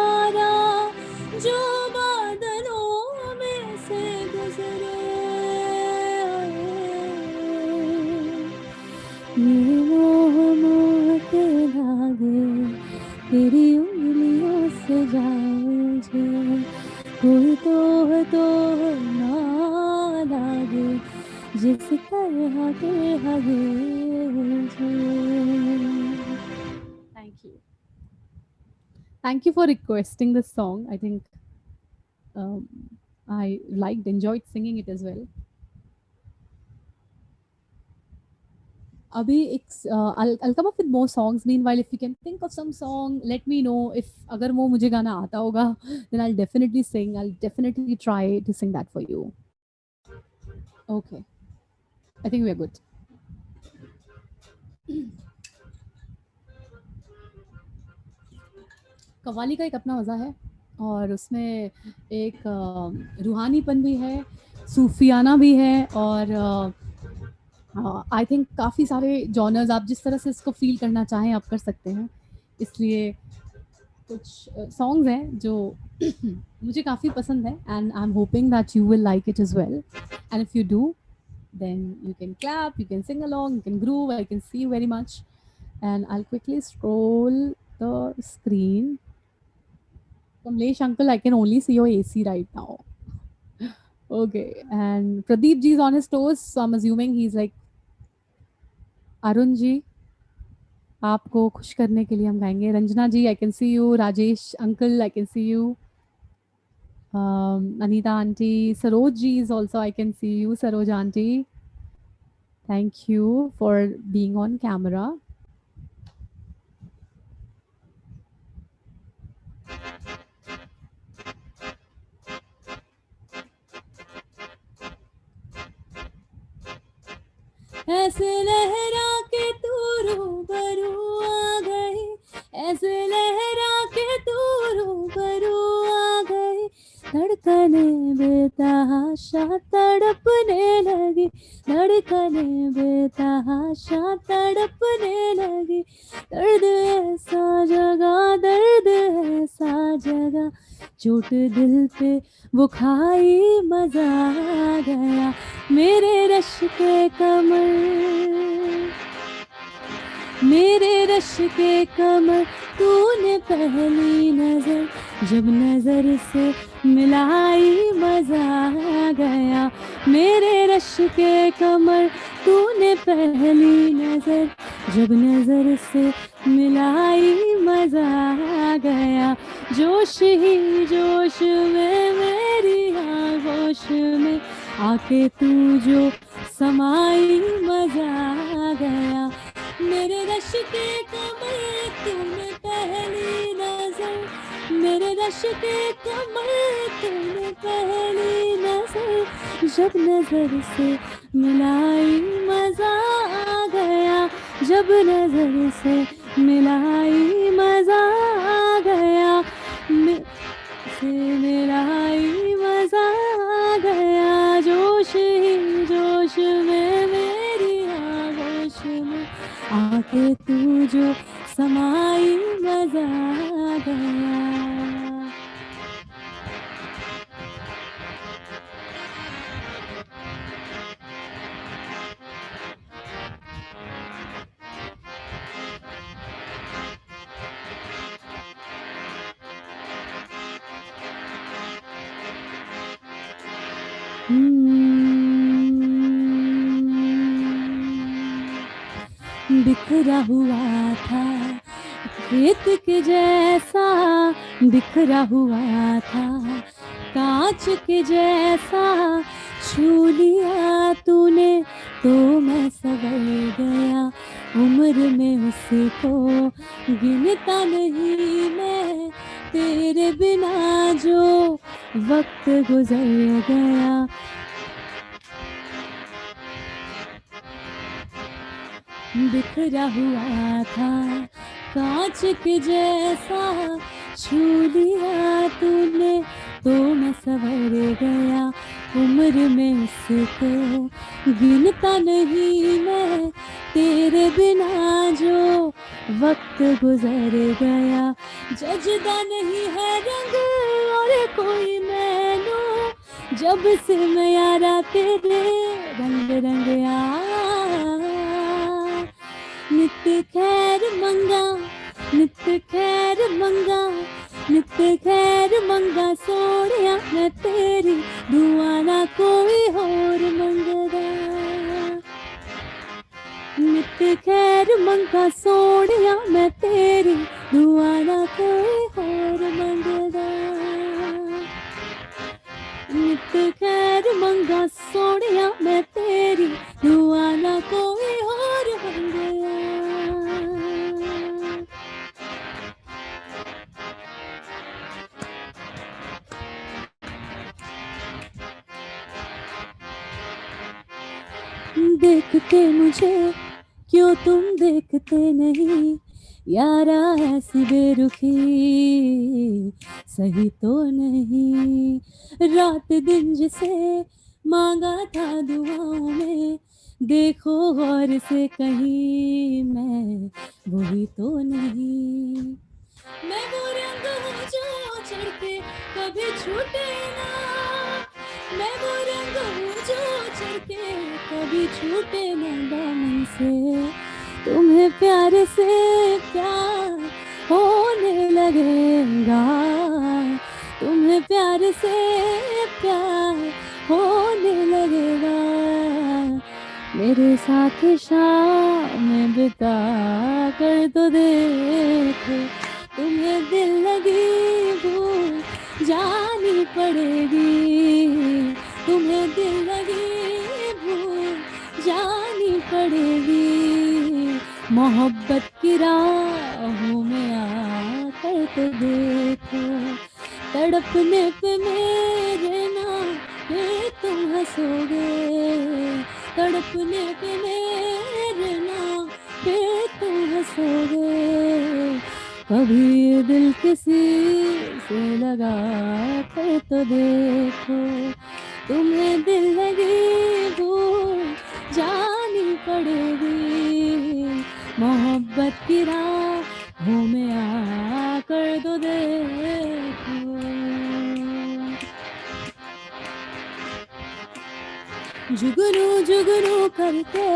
तारा जो बादलों में से गुजरे, ये मोह मोह के धागे तेरी उंगलियों से जाए जे, कोई तो ना लागे जिस तरह के हगे जे। Thank you for requesting this song. I think I enjoyed singing it as well. Abhi, I'll come up with more songs. Meanwhile, if you can think of some song, let me know. If agar wo mujhe gana aata hoga, then I'll definitely sing. I'll definitely try to sing that for you. Okay. I think we're good. Qawwali का एक अपना मज़ा है और उसमें एक रूहानीपन भी है, सूफियाना भी है और आई थिंक काफ़ी सारे जॉनर्स आप जिस तरह से इसको फील करना चाहें आप कर सकते हैं। इसलिए कुछ सॉन्ग्स हैं जो मुझे काफ़ी पसंद है and I am hoping that you will like it as well and if you do then you can clap, you can sing along, you can groove. I can see you very much. And I'll quickly scroll the screen. Kamlesh uncle, I can only see your AC right now. Okay, and Pradeep ji is on his toes, so I'm assuming he's like, Arun ji, आपको खुश करने के लिए हम गाएंगे. Ranjana ji, I can see you. Rajesh uncle, I can see you. Anita auntie, Saroj ji is also, I can see you. Saroj auntie, thank you for being on camera. ऐसे लहरा के तू रूबरू आ गई, ऐसे लहरा के तू रूबरू आ गई, धड़कने बेतहाशा तड़पने लगी, धड़कने बेतहाशा तड़पने लगी, दर्द ऐसा जगा, दर्द ऐसा जगा, चोट दिल पे वो खाई मजा आ गया, मेरे रश के कमर, मेरे रश के कमर, तूने पहली नजर जब नजर से मिलाई मजा आ गया, मेरे रश के कमर, तूने पहली नजर जब नजर से मिलाई मजा आ गया, जोश ही जोश में मेरी आगोश में आके तू जो समाई मजा आ गया, मेरे रश के कमर, तूने पहली नजर, मेरे रश के कमर, तूने पहली नजर जब नजर से मिलाई मजा आ गया, जब नजर से मिलाई मजा आ गया, से मिलाई मजा आ गया, जोश ही जोश में मेरी आगोश में आके तू जो समाई मजा आ गया। बिखरा हुआ था रेत के जैसा, बिखरा हुआ था कांच के जैसा, छू लिया तूने तो मैं संवर गया, उम्र में उसको गिनता नहीं मैं, तेरे बिना जो वक्त गुजर गया, बिखरा हुआ था कांच के जैसा, छू लिया तूने तो मैं संवर गया, उम्र में उसको गिनता नहीं मैं, तेरे बिना जो वक्त गुजर गया, जजदा नहीं है रंग और कोई मैनू, जब से मैं यारा तेरे रंग रंग नित खैर मंगा, नित खैर मंगा, नित खैर मंगा सोनिया मैं तेरी, दुआ ना कोई होर मंगदा। नित खैर मंगा सोनिया मैं तेरी, दुआ ना कोई होर मंगदा। नित खैर मंगा सोनिया मैं तेरी, दुआ ना कोई होर मंगदा। देखते मुझे क्यों तुम देखते नहीं, यारा ऐसी बेरुखी सही तो नहीं। रात दिन जिसे मांगा था दुआओं में, देखो गौर से कहीं मैं वही तो नहीं। मैं वो रंग हूँ जो चढ़ के कभी छूटे ना, मैं वो रंग हूँ जो चढ़ के कभी छूटे ना दामन से। तुम्हें प्यार से प्यार होने लगेगा, तुम्हें प्यार से प्यार होने लगेगा। मेरे साथ शाम बिता कर तो देखो, तुम्हें दिल लगी भूल जानी पड़ेगी, तुम्हें दिल लगी भूल जानी पड़ेगी। मोहब्बत की राहों में आकर तो देखो, तड़पने पे मेरे नाम पे तुम हंसोगे, तड़पने पे मेरे नाम पे तुम हंसोगे। कभी दिल किसी से लगा कर तो देखो, तुम्हें दिल लगी भूल जानी पड़ेगी। मोहब्बत की राहों में आकर तो देखो। जुगनू जुगनू करके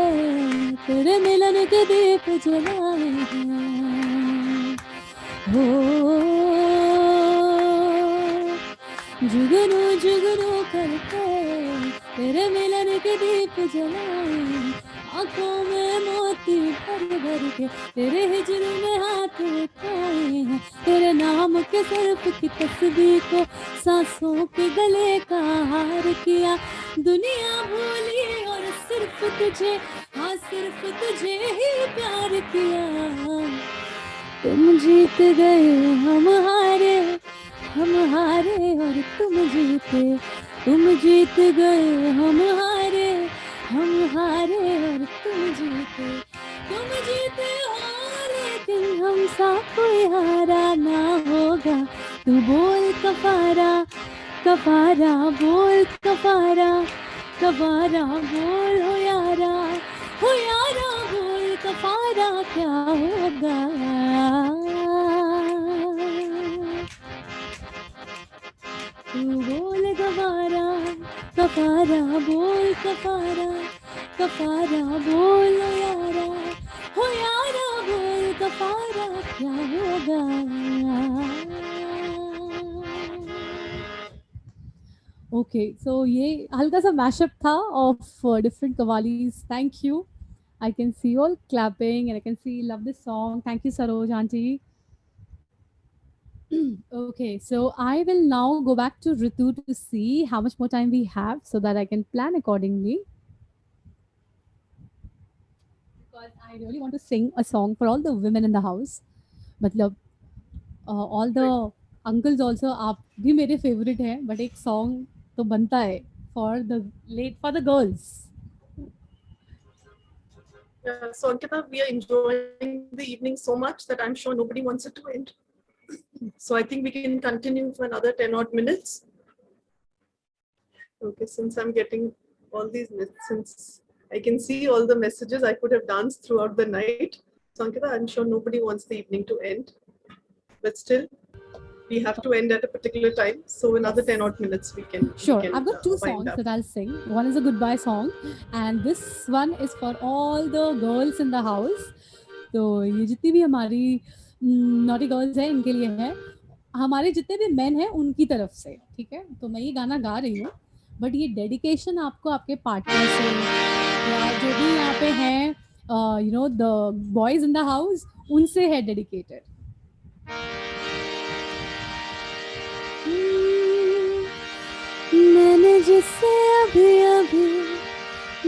तेरे मिलन के दीप जलाए हैं, हो जुगनू जुगनू करके तेरे मिलन के दीप जलाए। आंखों में मोती भर भर के तेरे हिजर में हाथ उठाए हैं, तेरे नाम के सर्फ की तस्बीह को सांसों के गले का हार किया। दुनिया भूली और सिर्फ तुझे, हाँ सिर्फ तुझे ही प्यार किया। तुम जीत गए हम हारे, हम हारे और तुम जीते, तुम जीत गए हम हारे, हम हारे और तुम जीते। तुम जीते हो लेकिन हम सा कोई हारा ना होगा। तू बोल कफारा, कफारा बोल कफारा, कफारा बोल हो यारा बोल कफारा क्या होगा। तू बोल कफारा, कफारा बोल कफारा, कफारा बोल हो यारा बोल कफारा क्या होगा। ओके सो ये हल्का सा मैशअप था of different qawwalis. Thank you. I can see you all clapping and I can see you love this song. Thank you, Saroj auntie. Okay, so I will now go back to Ritu to see how much more time we have so that I can plan accordingly. Because I really want to sing a song for all the women in the house. मतलब all the uncles also आप भी मेरे favorite हैं, but एक song तो बनता है for the girls. Yeah, so Ankita, we are enjoying the evening so much that I'm sure nobody wants it to end. So I think we can continue for another 10 odd minutes. Okay, since I'm getting all these, since I can see all the messages, I could have danced throughout the night. Sankita, I'm sure nobody wants the evening to end, but still, we have to end at a particular time. So another 10 odd minutes we can. Sure, we can, I've got two wind songs up. that I'll sing. One is a goodbye song, and this one is for all the girls in the house. तो ये जितनी भी हमारी नॉटी गर्ल्स हैं इनके लिए है, हमारे जितने भी मेन हैं उनकी तरफ से, ठीक है? तो मैं ये गाना गा रही हूँ, बट ये डेडिकेशन आपको आपके पार्टनर से या जो भी यहाँ पे हैं, you know, the boys in the house, उनसे है डेडिकेटेड. मैंने जिसे अभी अभी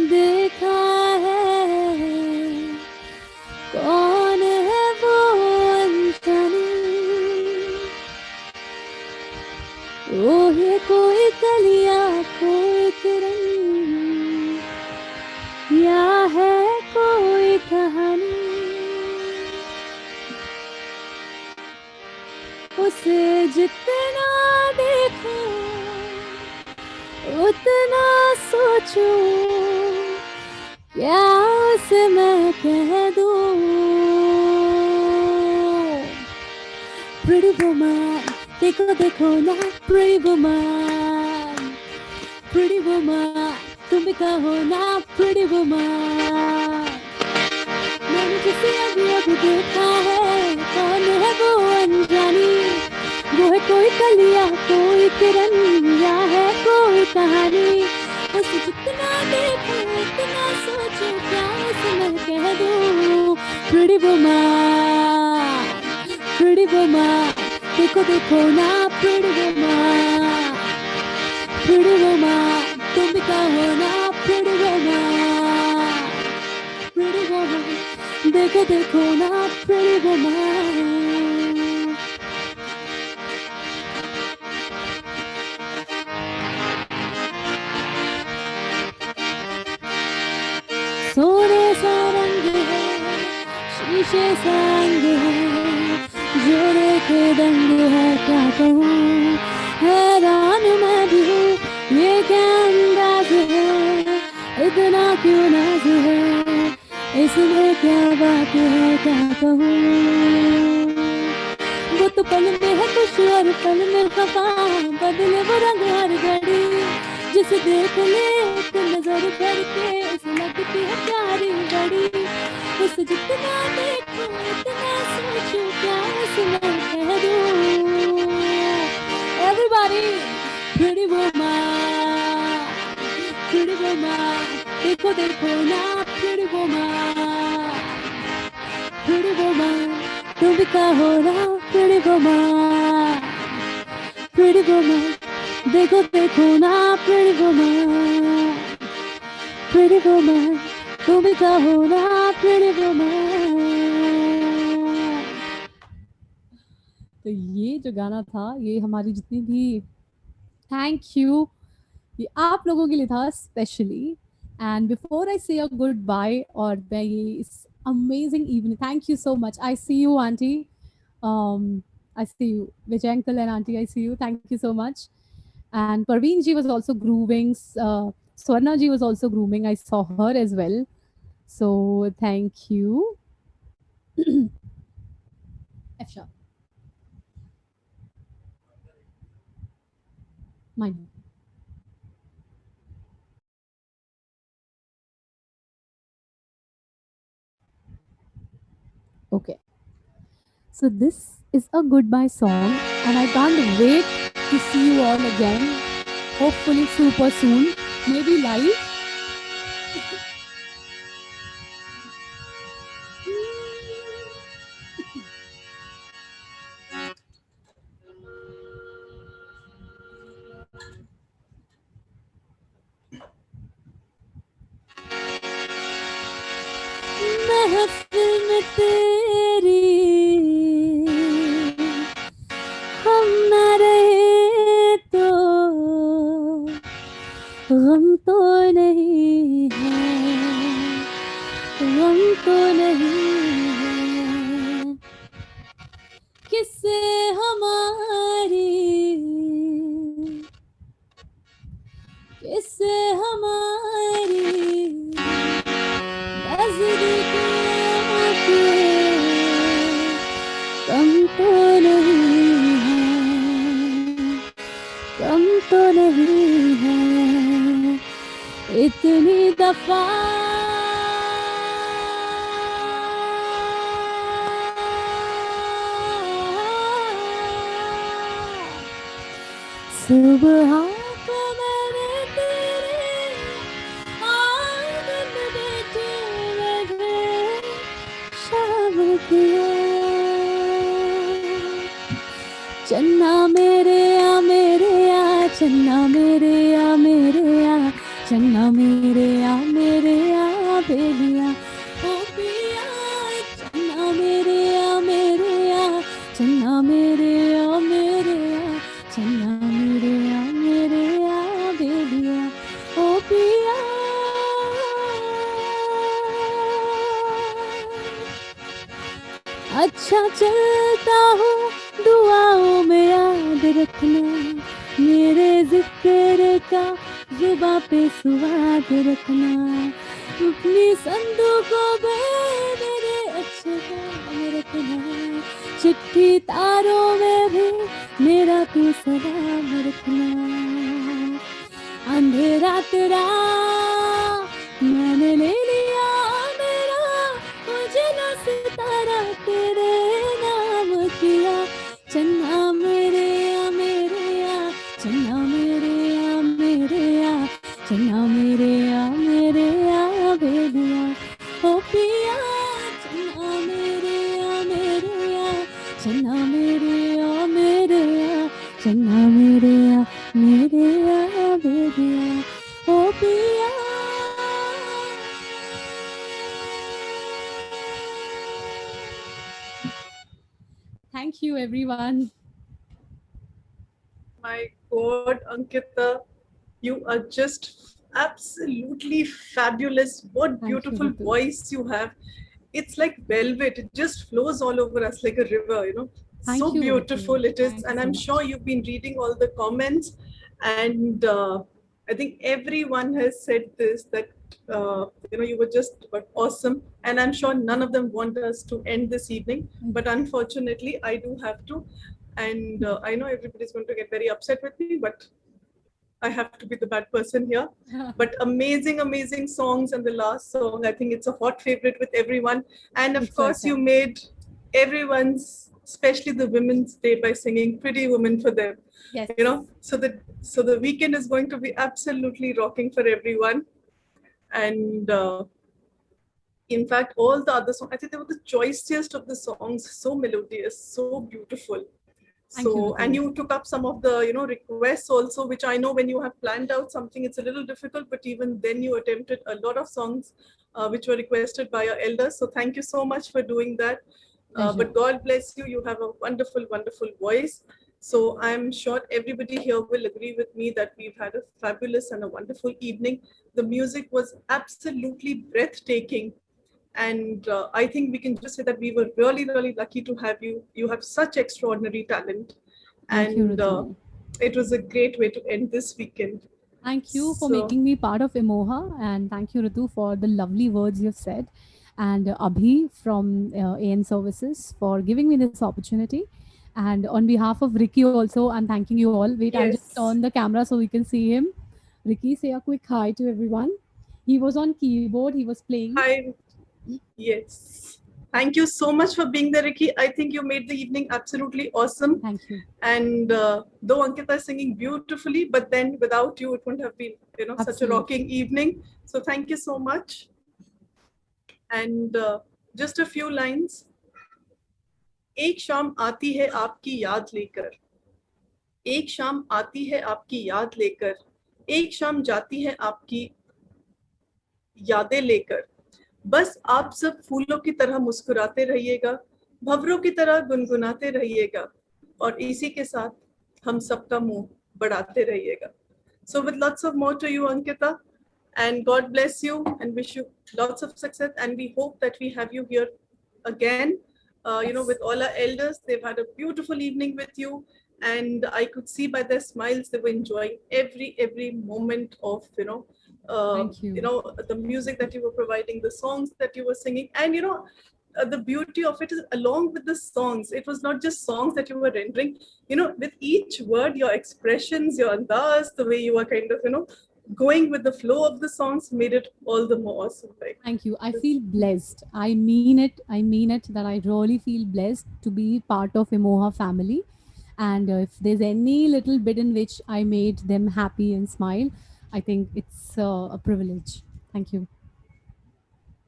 देखा है, कौन है वो अनजानी, वो है कोई कलिया कोई किरण, या है कोई कहानी, उसे जितना देखूं उतना सोचूं, क्या उसे मैं कह दूं. Pretty woman, देखो देखो ना pretty woman, pretty woman, तुम भी कहो ना pretty woman. मैंने जिसे अभी अभी देखा है, कौन है वो अनजानी, वो है कोई कलिया कोई किरण, या है कोई कहानी, उसे जितना देखूं उतना सोचूं, क्या उसे मैं कह दूं. Pretty woman, pretty woman, देखो देखो ना pretty woman, pretty woman, तुम भी कहो ना pretty woman, pretty woman, देखो देखो ना pretty woman. सोने सा रंग है, शीशे सा अंग है, जोड़े के दंग है, क्या कहूँ, हैरान मैं भी हूँ, ये क्या अंदाज है, इतना क्यों नाज है, इसमें क्या बात है, क्या कहूँ. वो तो पल में है खुश और पल में खफा, बदले वो रंग हर घड़ी, जिसे देख ले एक नजर करके उसे लगती है प्यारी बड़ी, उसे जितना देखूं उतना सोचूं, क्या उसे मैं कह दूं. Everybody, pretty woman, pretty woman, देखो देखो ना pretty woman, pretty woman, तुम भी कहो ना pretty woman, pretty woman, देखो देखो ना pretty woman, pretty woman, तुम भी कहो ना pretty woman. तो ये जो गाना था, ये हमारी जितनी भी, थैंक यू, ये आप लोगों के लिए था स्पेशली. एंड बिफोर आई से अ गुड बाय, और मैं ये इस amazing evening, thank you so much. I see you aunty, I see you, Vijay uncle and auntie, I see you, thank you so much. And Parveen ji was also grooming, Swarna ji was also grooming, I saw her as well, so thank you. F sharp. Mine. Okay, so this is a goodbye song, and I can't wait to see you all again, hopefully super soon, maybe live. महफिल में तेरी हम न रहे तो गम तो नहीं है, गम तो नहीं है, किससे हमारी, किससे हमारी नजदीकियों के नहीं है इतनी दफा सुबह को मैंने तेरे आंगन बैठे बैठे शाम किया चन्ना मेरे आ चन्ना मेरे आ चन्ना मेरे आ बेलिया ओ पिया चन्ना मेरे आ चन्ना मेरे आ चन्ना मेरे आ बेलिया ओ पिया अच्छा चलता हूँ दुआओं में याद रखना मेरे जिक्र का जुबां पे स्वाद रखना अपनी संदूकों में मेरे अच्छे काम रखना चिट्ठी तारों में भी मेरा तू सलाम रखना अंधेरा तेरा मैंने ले लिया मेरा उजला सितारा तेरे नाम किया चन्ना मेरे आ चन्ना मेरे आ चन्ना मेरे आ बेलिया ओ पिया चन्ना मेरे आ चन्ना मेरे आ चन्ना मेरे आ बेलिया ओ पिया Thank you, everyone. My God, Ankita, you are just absolutely fabulous. What Thank you, beautiful Ritu. voice you have. It's like velvet. It just flows all over us like a river, you know. Thank So you, Ritu. beautiful it is. Thank you And so I'm much. sure you've been reading all the comments. And I think everyone has said this, that, you were just awesome. And I'm sure none of them want us to end this evening. But unfortunately, I do have to. And I know everybody's going to get very upset with me, but I have to be the bad person here. But amazing, amazing songs. And the last song, I think it's a hot favorite with everyone. And of It's course, okay. you made everyone's, especially the Women's Day, by singing Pretty Woman for them. Yes. You know, so the weekend is going to be absolutely rocking for everyone. And in fact, all the other songs, I think they were the choicest of the songs, so melodious, so beautiful. Thank you, So, and Ritu. you took up some of the, requests also, which I know when you have planned out something, it's a little difficult, but even then you attempted a lot of songs which were requested by your elders. So thank you so much for doing that. Pleasure. But God bless you. You have a wonderful, wonderful voice. So I'm sure everybody here will agree with me that we've had a fabulous and a wonderful evening. The music was absolutely breathtaking. And I think we can just say that we were really, really lucky to have you. You have such extraordinary talent. Thank you, And Ritu. it was a great way to end this weekend. Thank you for So- making me part of Emoha, and thank you, Ritu, for the lovely words you've said, and Abhi from AN Services for giving me this opportunity. And on behalf of Ricky also, I'm thanking you all. Wait, I'll just Yes. turn the camera so we can see him. Ricky, say a quick hi to everyone. He was on keyboard, he was playing. Hi. Yes. Thank you so much for being there, Ricky. I think you made the evening absolutely awesome. Thank you. And though Ankita is singing beautifully, but then without you, it wouldn't have been, such a Absolutely. rocking evening. So thank you so much. And just a few lines. एक शाम आती है आपकी याद लेकर, एक शाम आती है आपकी याद लेकर, एक शाम जाती है आपकी यादें लेकर, बस आप सब फूलों की तरह मुस्कुराते रहिएगा, भंवरों की तरह गुनगुनाते रहिएगा, और इसी के साथ हम सबका मुंह बढ़ाते रहिएगा. So with lots of more to you, Ankita, and God bless you and wish you lots of success. And we hope that we have you here again. With all our elders, they've had a beautiful evening with you, and I could see by their smiles they were enjoying every moment of Thank you. the music that you were providing, the songs that you were singing, and the beauty of it is along with the songs, it was not just songs that you were rendering, with each word, your expressions, your andas, the way you were kind of, going with the flow of the songs made it all the more awesome. Like, Thank you. I feel blessed. I mean it. I mean it that I really feel blessed to be part of Emoha family. And if there's any little bit in which I made them happy and smile, I think it's a privilege. Thank you.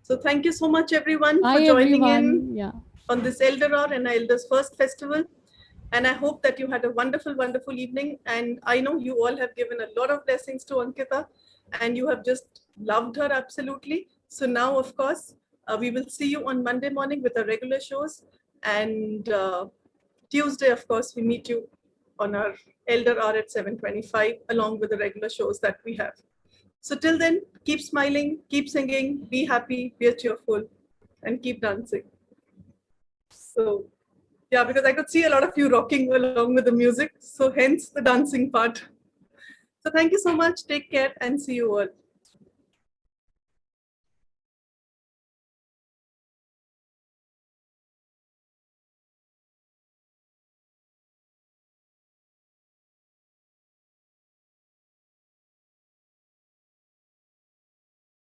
so thank you so much, everyone, Bye, for joining everyone. in Yeah. on this Elder Hour and Elders First Festival. And I hope that you had a wonderful, wonderful evening. And I know you all have given a lot of blessings to Ankita and you have just loved her absolutely. So now, of course, we will see you on Monday morning with our regular shows. And Tuesday, of course, we meet you on our Elder Hour at 7:25, along with the regular shows that we have. So till then, keep smiling, keep singing, be happy, be cheerful, and keep dancing. So, yeah, because I could see a lot of you rocking along with the music. So hence the dancing part. So thank you so much. Take care and see you all.